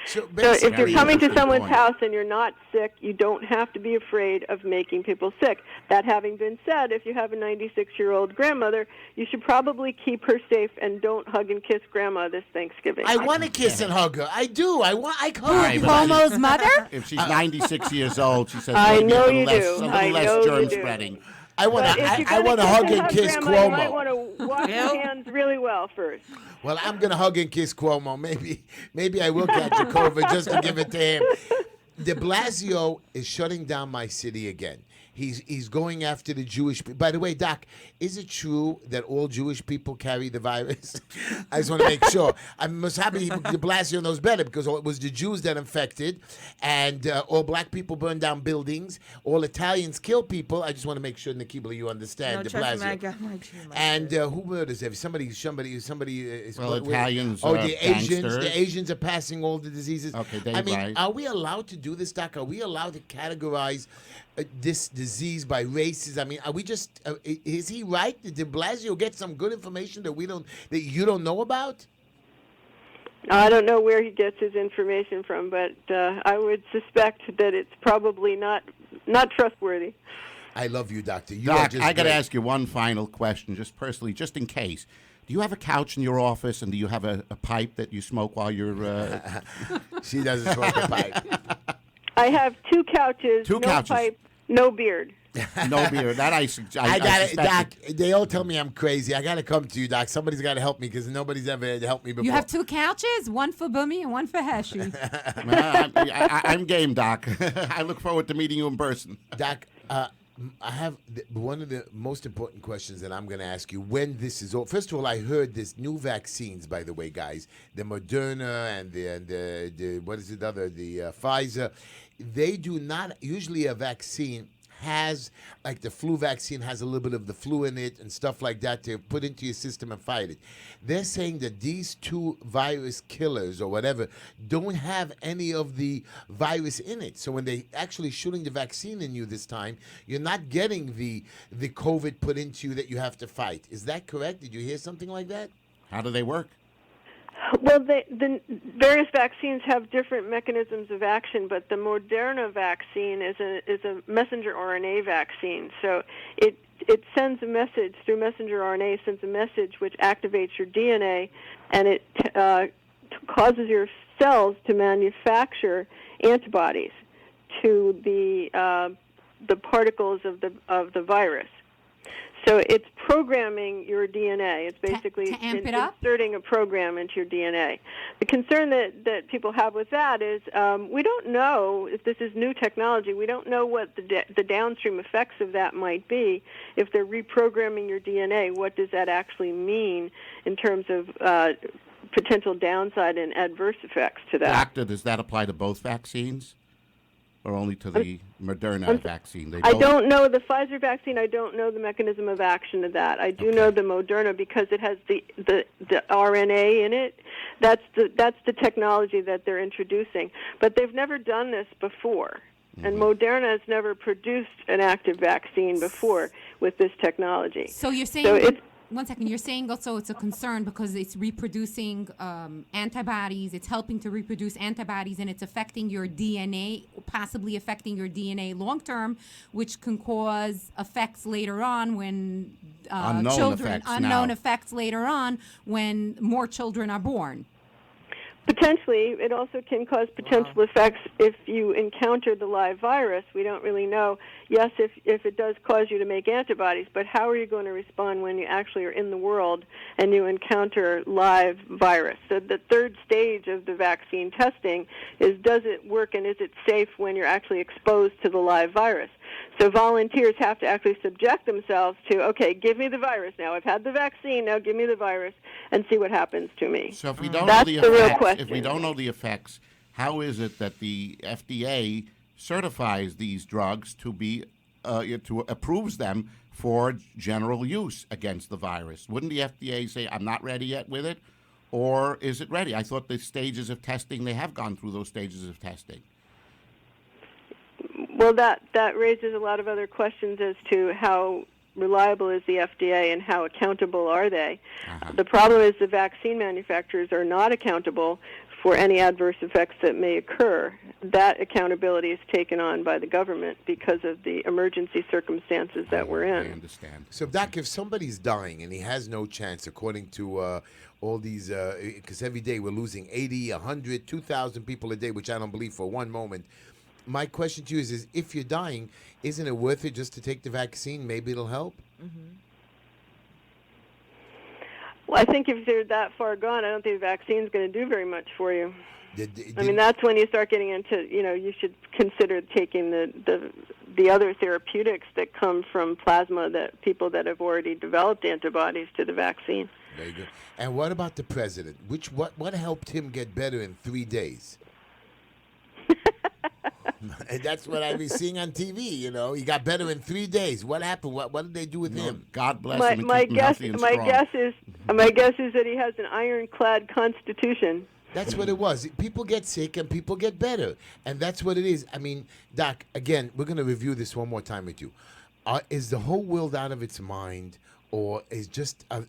So if you're coming to someone's house and you're not sick, you don't have to be afraid of making people sick. That having been said, if you have a 96-year-old grandmother, you should probably keep her safe and don't hug and kiss Grandma this Thanksgiving. I want to kiss and hug her. I do. I hug Cuomo's mother? If she's 96 years old, she says I maybe know a little you less, do. a little I less know germ you do. spreading. I want to hug and kiss Grandma, Cuomo. You might want to wash your hands really well first. Well, I'm going to hug and kiss Cuomo. Maybe I will catch a COVID just to give it to him. De Blasio is shutting down my city again. He's going after the Jewish people. By the way, Doc, is it true that all Jewish people carry the virus? I just want to make sure. I'm most happy de Blasio knows better because it was the Jews that infected, and all black people burned down buildings. All Italians kill people. I just want to make sure, Nikibla, you understand de trust me, Blasio. I got my team. And who murders everybody? Somebody. Well, Italians Oh, are the Asians. gangsters. The Asians are passing all the diseases. Okay, I mean, right. are we allowed to do this, Doc? Are we allowed to categorize this disease by races? I mean, are we just? Is he right? Did de Blasio get some good information that you don't know about? I don't know where he gets his information from, but I would suspect that it's probably not trustworthy. I love you, Doctor. Doc, I got to ask you one final question, just personally, just in case. Do you have a couch in your office, and do you have a pipe that you smoke while you're... She doesn't smoke a pipe. I have two couches, no pipe, no beard. No beard. That I got it, Doc. suspected. They all tell me I'm crazy. I got to come to you, Doc. Somebody's got to help me because nobody's ever helped me before. You have two couches, one for Bummy and one for Heshy. I'm game, Doc. I look forward to meeting you in person. Doc, I have one of the most important questions that I'm going to ask you when this is over. First of all, I heard this new vaccines, by the way, guys, the Moderna and the what is it other, the Pfizer. They do not, usually a vaccine has, like the flu vaccine has a little bit of the flu in it and stuff like that to put into your system and fight it. They're saying that these two virus killers or whatever don't have any of the virus in it. So when they actually shooting the vaccine in you this time, you're not getting the COVID put into you that you have to fight. Is that correct? Did you hear something like that? How do they work? Well, the various vaccines have different mechanisms of action, but the Moderna vaccine is a messenger RNA vaccine. So it sends a message through messenger RNA, sends a message which activates your DNA, and it causes your cells to manufacture antibodies to the particles of the virus. So it's programming your DNA. It's basically to amp it up? inserting a program into your DNA. The concern that people have with that is we don't know if this is new technology. We don't know what the downstream effects of that might be. If they're reprogramming your DNA, what does that actually mean in terms of potential downside and adverse effects to that? Doctor, does that apply to both vaccines? Or only to the Moderna vaccine? I don't know the Pfizer vaccine. I don't know the mechanism of action of that. I do know the Moderna because it has the RNA in it. That's the technology that they're introducing. But they've never done this before. And Moderna has never produced an active vaccine before with this technology. So you're saying, So it's, one second, you're saying also it's a concern because it's reproducing antibodies, it's helping to reproduce antibodies, and it's affecting your DNA, possibly affecting your DNA long term, which can cause effects later on when unknown effects later on when more children are born. potentially, it also can cause potential effects if you encounter the live virus. We don't really know. Yes, if it does cause you to make antibodies, but how are you going to respond when you actually are in the world and you encounter live virus? So the third stage of the vaccine testing is, does it work and is it safe when you're actually exposed to the live virus? So volunteers have to actually subject themselves to, okay, give me the virus now. I've had the vaccine, now give me the virus and see what happens to me. So if we don't That's know the real effects, question. if we don't know the effects, how is it that the FDA certifies these drugs to be approves them for general use against the virus? Wouldn't the FDA say, I'm not ready yet with it? Or is it ready? I thought the stages of testing, they have gone through those stages of testing. Well, that raises a lot of other questions as to how reliable is the FDA and how accountable are they. The problem is the vaccine manufacturers are not accountable for any adverse effects that may occur. That accountability is taken on by the government because of the emergency circumstances that we're in. I understand. So, Doc, if somebody's dying and he has no chance, according to all these, because every day we're losing 80, 100, 2,000 people a day, which I don't believe for one moment. My question to you is if you're dying, isn't it worth it just to take the vaccine? Maybe it'll help? Well, I think if they're that far gone, I don't think the vaccine's going to do very much for you. I mean, that's when you start getting into, you should consider taking the other therapeutics that come from plasma, that people that have already developed antibodies to the vaccine. Very good. And what about the president? What helped him get better in 3 days? And that's what I've been seeing on TV. He got better in 3 days. What happened? What did they do with him? God bless him and keep him healthy and strong. My guess is that he has an ironclad constitution. That's what it was. People get sick and people get better. And that's what it is. I mean, Doc, again, we're going to review this one more time with you. Is the whole world out of its mind? Or is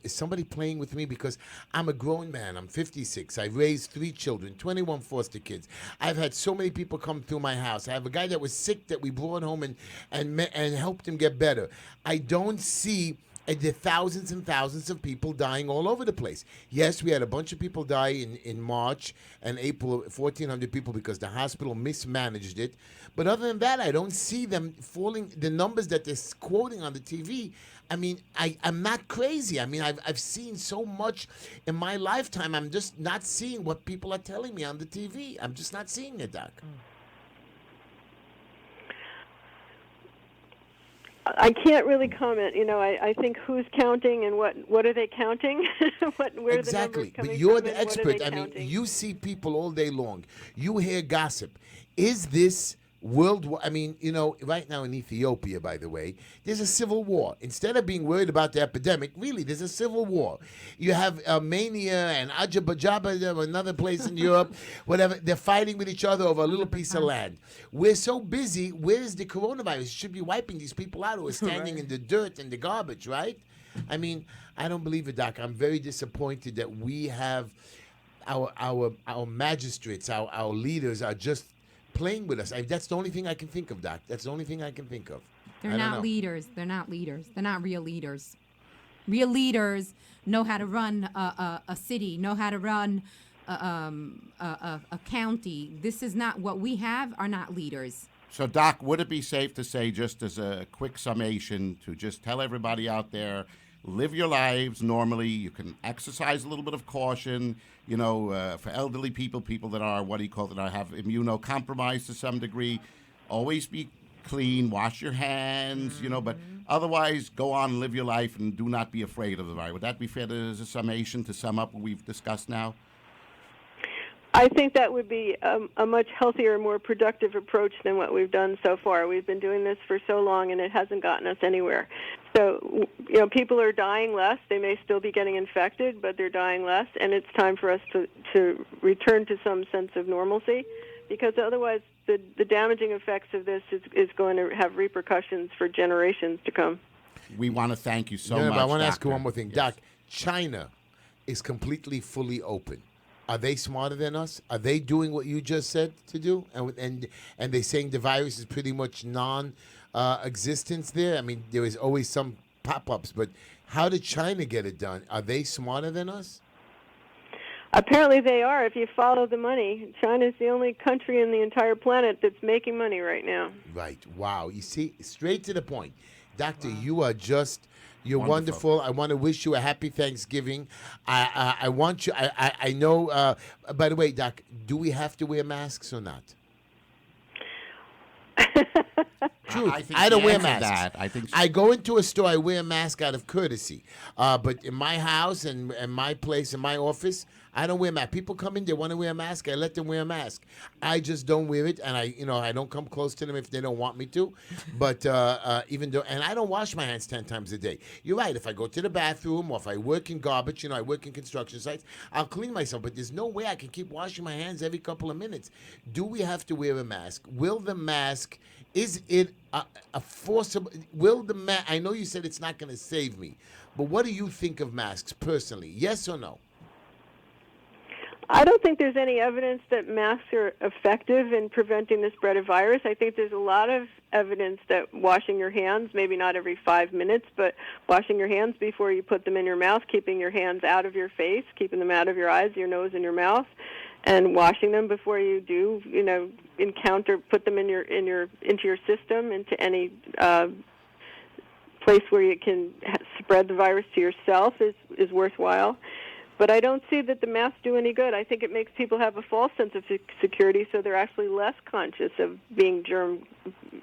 somebody playing with me? Because I'm a grown man. I'm 56. I raised 3 children, 21 foster kids. I've had so many people come through my house. I have a guy that was sick that we brought home and helped him get better. I don't see the thousands and thousands of people dying all over the place. Yes, we had a bunch of people die in March and April, 1,400 people because the hospital mismanaged it. But other than that, I don't see them falling. The numbers that they're quoting on the TV, I mean, I'm not crazy. I mean, I've seen so much in my lifetime. I'm just not seeing what people are telling me on the TV. I'm just not seeing it, Doc. I can't really comment. I think who's counting and what are they counting? Where Exactly. the numbers coming But you're from the and what are expert. they I mean, counting? you see people all day long. You hear gossip. Is this worldwide? I mean, right now in Ethiopia, by the way, there's a civil war. Instead of being worried about the epidemic, really, there's a civil war. You have Armenia and Azerbaijan, another place in Europe, whatever. They're fighting with each other over a little piece of land. We're so busy. Where's the coronavirus? It should be wiping these people out who are standing in the dirt and the garbage, right? I mean, I don't believe it, Doc. I'm very disappointed that we have our magistrates, our leaders are just playing with us. That's the only thing I can think of, Doc. That's the only thing I can think of. They're not leaders. They're not leaders. They're not real leaders. Real leaders know how to run a city, know how to run a county. This is not what we have. Are not leaders. So, Doc, would it be safe to say, just as a quick summation, to just tell everybody out there, live your lives normally. You can exercise a little bit of caution, for elderly people that are, have immunocompromised to some degree. Always be clean, wash your hands, but otherwise go on and live your life and do not be afraid of the virus. Would that be fair as a summation to sum up what we've discussed now? I think that would be a much healthier, more productive approach than what we've done so far. We've been doing this for so long, and it hasn't gotten us anywhere. So, people are dying less. They may still be getting infected, but they're dying less, and it's time for us to return to some sense of normalcy, because otherwise the damaging effects of this is going to have repercussions for generations to come. We want to thank you so No, much. but I want to ask you Doctor. one more thing. Yes. Doc, China is completely fully open. Are they smarter than us? Are they doing what you just said to do? And they're saying the virus is pretty much non-existence there? I mean, there is always some pop-ups, but how did China get it done? Are they smarter than us? Apparently they are, if you follow the money. China's the only country in the entire planet that's making money right now. Right. Wow. You see, straight to the point. Doctor, you are just... You're Wonderful. wonderful. I want to wish you a happy Thanksgiving. I want you. I know. By the way, Doc, do we have to wear masks or not? Truth. I think I don't the wear answer to masks. that, I think so. I go into a store. I wear a mask out of courtesy. But in my house and my place, in my office, I don't wear a mask. People come in, they want to wear a mask. I let them wear a mask. I just don't wear it, and I don't come close to them if they don't want me to. But even though, and I don't wash my hands 10 times a day. You're right. If I go to the bathroom or if I work in garbage, I work in construction sites, I'll clean myself. But there's no way I can keep washing my hands every couple of minutes. Do we have to wear a mask? Will the mask? Is it a forcible? Will the mask? I know you said it's not going to save me, but what do you think of masks personally? Yes or no? I don't think there's any evidence that masks are effective in preventing the spread of virus. I think there's a lot of evidence that washing your hands, maybe not every 5 minutes, but washing your hands before you put them in your mouth, keeping your hands out of your face, keeping them out of your eyes, your nose, and your mouth, and washing them before you do, put them into your system, into any place where you can spread the virus to yourself is worthwhile. But I don't see that the masks do any good. I think it makes people have a false sense of security, so they're actually less conscious of being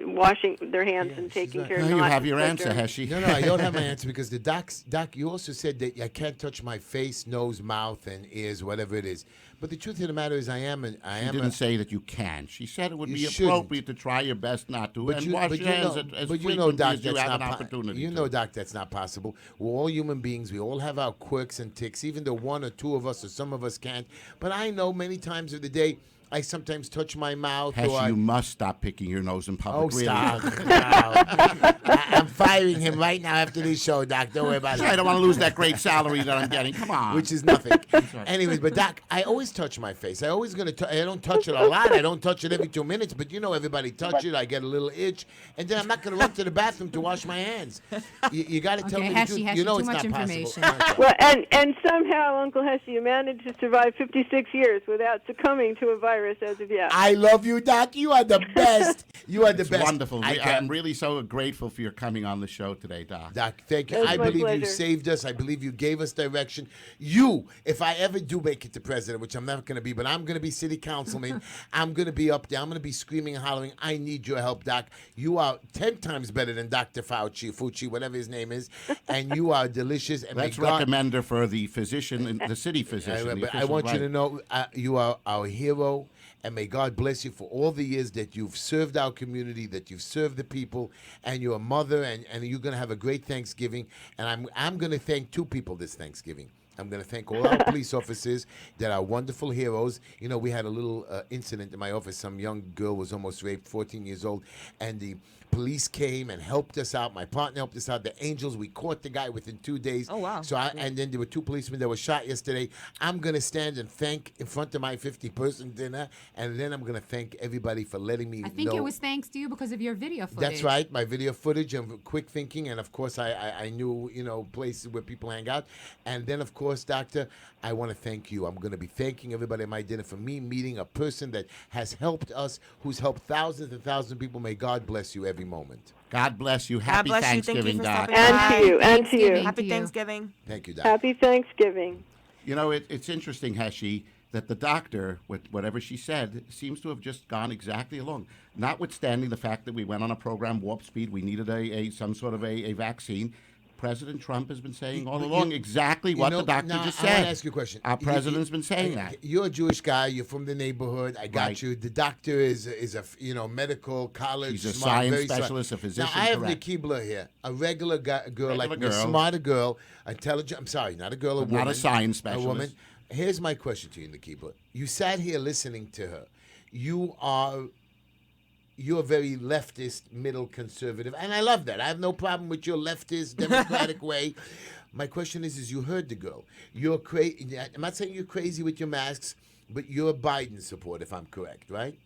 washing their hands and taking care Now of you not have your spread answer, germs. Heshy. No, I don't have my answer because Doc, you also said that I can't touch my face, nose, mouth, and ears, whatever it is. But the truth of the matter is, I am. She didn't say that you can. She said it would You be shouldn't. appropriate to try your best not to, and wash your hands as frequently Doc, as you that's have an not opportunity You to. know, Doc, that's not possible. We're all human beings. We all have our quirks and ticks, even though one or two of us or some of us can't. But I know many times of the day, I sometimes touch my mouth. Heshy, you must stop picking your nose in public. Oh, really. stop. No. I'm firing him right now after this show, Doc. Don't worry about it. I don't want to lose that great salary that I'm getting. Come on. Which is nothing. Anyways, but Doc, I always touch my face. I don't touch it a lot. I don't touch it every 2 minutes, but everybody touch it. I get a little itch, and then I'm not going to run to the bathroom to wash my hands. You got to tell me the Heshy, truth. Heshy, You know too it's much not information. possible. Well, and somehow, Uncle Heshy, you managed to survive 56 years without succumbing to a virus as of yet. I love you, Doc. You are the best. You are the It's best. wonderful. I I'm really so grateful for your coming on the show today, Doc. Doc, thank you. It was I my believe you pleasure. saved us. I believe you gave us direction. If I ever do make it to president, which I'm not going to be, but I'm going to be city councilman, I'm going to be up there. I'm going to be screaming and hollering, I need your help, Doc. You are 10 times better than Dr. Fauci, whatever his name is, and you are delicious. And Let's may God- recommend her for the physician, the city physician. the But I official want you right. to know you are our hero, and may God bless you for all the years that you've served our community, that you've served the people, and you're a mother, and you're going to have a great Thanksgiving. And I'm going to thank two people this Thanksgiving. I'm going to thank all our police officers that are wonderful heroes. We had a little incident in my office. Some young girl was almost raped, 14 years old, and the police came and helped us out. My partner helped us out. The Angels, we caught the guy within 2 days. Oh, wow. And then there were two policemen that were shot yesterday. I'm going to stand and thank in front of my 50-person dinner, and then I'm going to thank everybody for letting me know. I think it was thanks to you because of your video footage. That's right, my video footage and quick thinking, and of course I knew places where people hang out, and then of course, Doctor, I want to thank you. I'm going to be thanking everybody at my dinner for me meeting a person that has helped us, who's helped thousands and thousands of people. May God bless you every moment. God bless you. Happy bless you. Thank you Thanksgiving, for Doc. stopping And by. to you, and to Thanksgiving. you. Happy you. Thanksgiving. Thank you, Doc. Happy Thanksgiving. It's interesting, Heshy, that the doctor, with whatever she said, seems to have just gone exactly along. Notwithstanding the fact that we went on a program, Warp Speed, we needed some sort of a vaccine. President Trump has been saying all along exactly what the doctor just said. I want to ask you a question. Our president's been saying that. You're a Jewish guy. You're from the neighborhood. I got Right. you. The doctor is a medical college. He's a smart, science very smart. specialist, a physician, Now I have correct. Nikibla here, a regular girl like me, Regular a girl. smarter girl, intelligent. I'm sorry, not a girl, a But woman, not a science A woman. specialist. Here's my question to you, Nikibla. You sat here listening to her. You are you're very leftist, middle conservative, and I love that. I have no problem with your leftist, democratic way. My question is you heard the girl. You're crazy. I'm not saying you're crazy with your masks, but you're a Biden support, if I'm correct, right?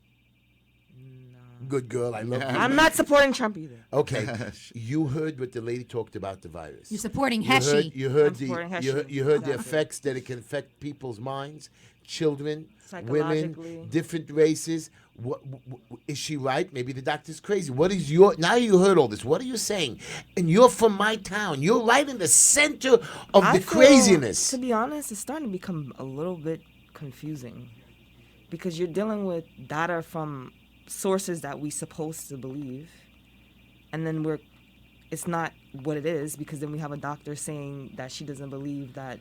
No. Good girl. I love you. I'm not supporting Trump either. Okay. You heard what the lady talked about the virus. You're supporting Heshy. You heard supporting the Heshy. you heard the Exactly. effects that it can affect people's minds, children, women, Psychologically. different races. What, is she right? Maybe the doctor's crazy. What is your? Now you heard all this. What are you saying? And you're from my town. You're right in the center of I the feel, craziness. To be honest, it's starting to become a little bit confusing because you're dealing with data from sources that we supposed to believe, and then it's not what it is because then we have a doctor saying that she doesn't believe that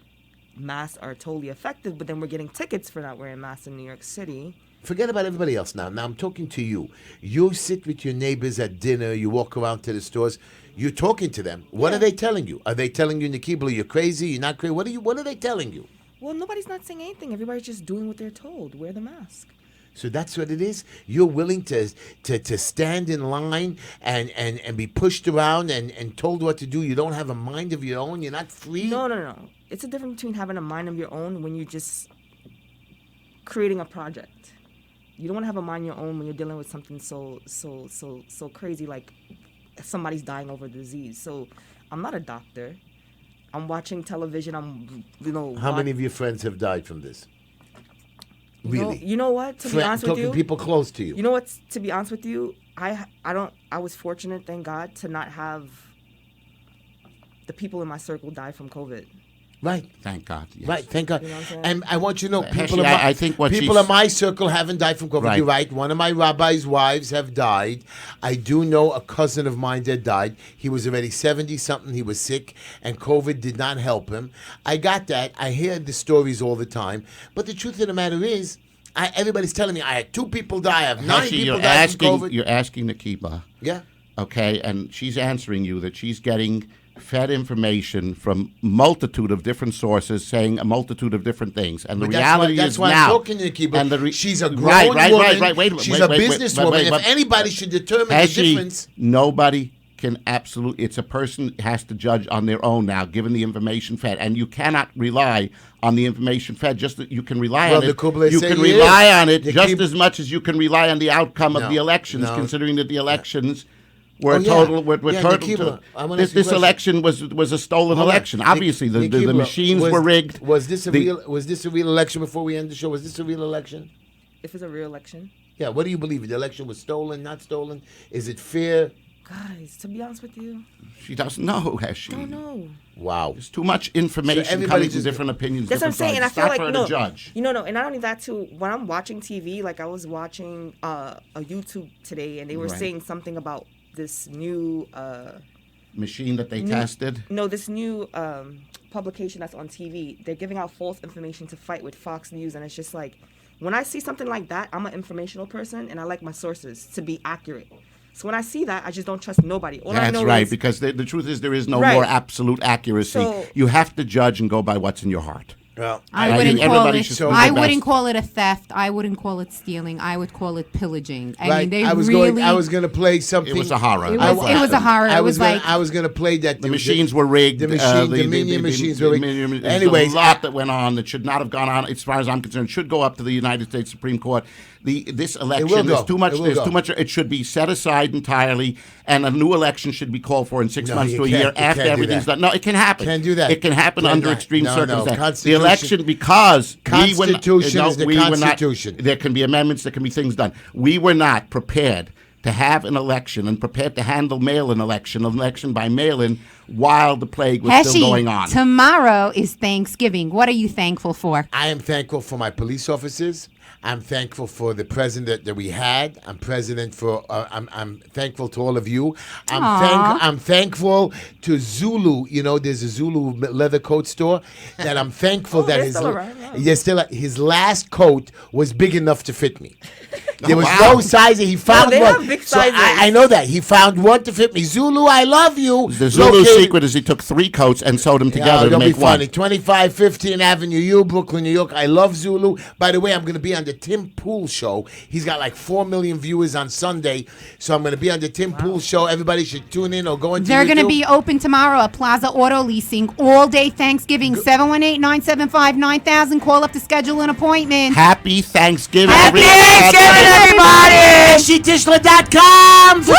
masks are totally effective, but then we're getting tickets for not wearing masks in New York City. Forget about everybody else now. Now I'm talking to you. You sit with your neighbors at dinner. You walk around to the stores. You're talking to them. What are they telling you? Are they telling you, Nikibla, you're crazy? You're not crazy? What are they telling you? Well, nobody's not saying anything. Everybody's just doing what they're told. Wear the mask. So that's what it is. You're willing to stand in line and be pushed around and told what to do. You don't have a mind of your own. You're not free. No. It's a difference between having a mind of your own when you're just creating a project. You don't want to have a mind of your own when you're dealing with something so crazy like somebody's dying over disease. So I'm not a doctor. I'm watching television. How many of your friends have died from this? Really? You know what? To be honest with you, people close to you. You know what? To be honest with you, I was fortunate, thank God, to not have the people in my circle die from COVID. Right. Thank God. Yes. Right, thank God. You know what I'm saying? And I want you to know, Actually, I think what people she's- in my circle haven't died from COVID. Right. You're right. One of my rabbi's wives have died. I do know a cousin of mine that died. He was already 70-something. He was sick, and COVID did not help him. I got that. I hear the stories all the time. But the truth of the matter is, everybody's telling me I had 2 people die. I have 9 Actually, people die from COVID. you're asking Nakiba, Yeah. okay, and she's answering you that she's getting fed information from multitude of different sources saying a multitude of different things, and the But reality that's is why now. I'm talking to Nikki, but and she's a grown right, woman. Right. Wait a minute. She's wait, a wait, businesswoman. wait, If anybody should determine the Heshy, difference, nobody can absolutely. It's a person has to judge on their own now, given the information fed, and you cannot rely on the information fed. Just that you can rely on the it. Kubla You say can he rely is. on it The just Kib- as much as you can rely on the outcome of No, the elections, no. considering that the elections. Were Oh, yeah. total. Were Yeah, total. Nikibla, I wanna ask you a This question. election was a stolen Hold on. election. Obviously, the Nikibla, machines were rigged. Was this a The- real election? Before we end the show, was this a real election? If it's a real election, Yeah. What do you believe? The election was stolen, not stolen? Is it fair? guys, to be honest with you, She doesn't know, has she? don't know. Wow. There's too much information So everybody coming from just- different opinions. That's what I'm different saying, and I sides. feel It's like not for no, her to judge. and not only that too. When I'm watching TV, like I was watching a YouTube today, and they were Right. saying something about this new Machine that they tested. this new publication that's on TV. They're giving out false information to fight with Fox News, and it's just like when I see something like that, I'm an informational person, and I like my sources to be accurate. So when I see that, I just don't trust nobody. All I That's know right, is, because the truth is there is no Right. more absolute accuracy. So- You have to judge and go by what's in your heart. Well, I I wouldn't think call everybody it. should do I their wouldn't best. call it a theft. I wouldn't call it stealing. I would call it pillaging. I right. mean, they I was really. going to play something. It was a horror. It was a horror. I It was was like going to play that. The machines were rigged. The Dominion machines were rigged. Anyways, Anyways, a lot that went on that should not have gone on. As far as I'm concerned, should go up to the United States Supreme Court. This election, will there's go. too much. It will There's go. too much. It should be set aside entirely, and a new election should be called for in 6 No, months you to a can't- year you after can't do everything's that. done. No, it can happen. Can't do that. It can happen Can't under not. extreme No, no. circumstances. The Constitution- election, because Constitution is the we were not- Constitution. there can be amendments. There can be things done. We were not prepared to have an election and prepared to handle an election by mail-in, while the plague was still going on. Tomorrow is Thanksgiving. What are you thankful for? I am thankful for my police officers. I'm thankful for the president that we had. I'm I'm thankful to all of you. I'm thankful to Zulu. You know, there's a Zulu leather coat store that I'm thankful that they're still around, yeah. his last coat was big enough to fit me. There was wow. no size. He found they one. have big So sizes. I know that. He found one to fit me. Zulu, I love you. The Zulu Located- secret is he took 3 coats and sewed them together to don't make be funny. one. 2515 Avenue U, Brooklyn, New York. I love Zulu. By the way, I'm going to be on the Tim Pool Show. He's got like 4 million viewers on Sunday. So I'm going to be on the Tim Pool Show. Everybody should tune in or go into They're going to YouTube. be open tomorrow at Plaza Auto Leasing all day Thanksgiving. 718-975-9000. Call up to schedule an appointment. Happy Thanksgiving, Happy everybody. Thanksgiving, everybody! HeshyTishler.com. Woo!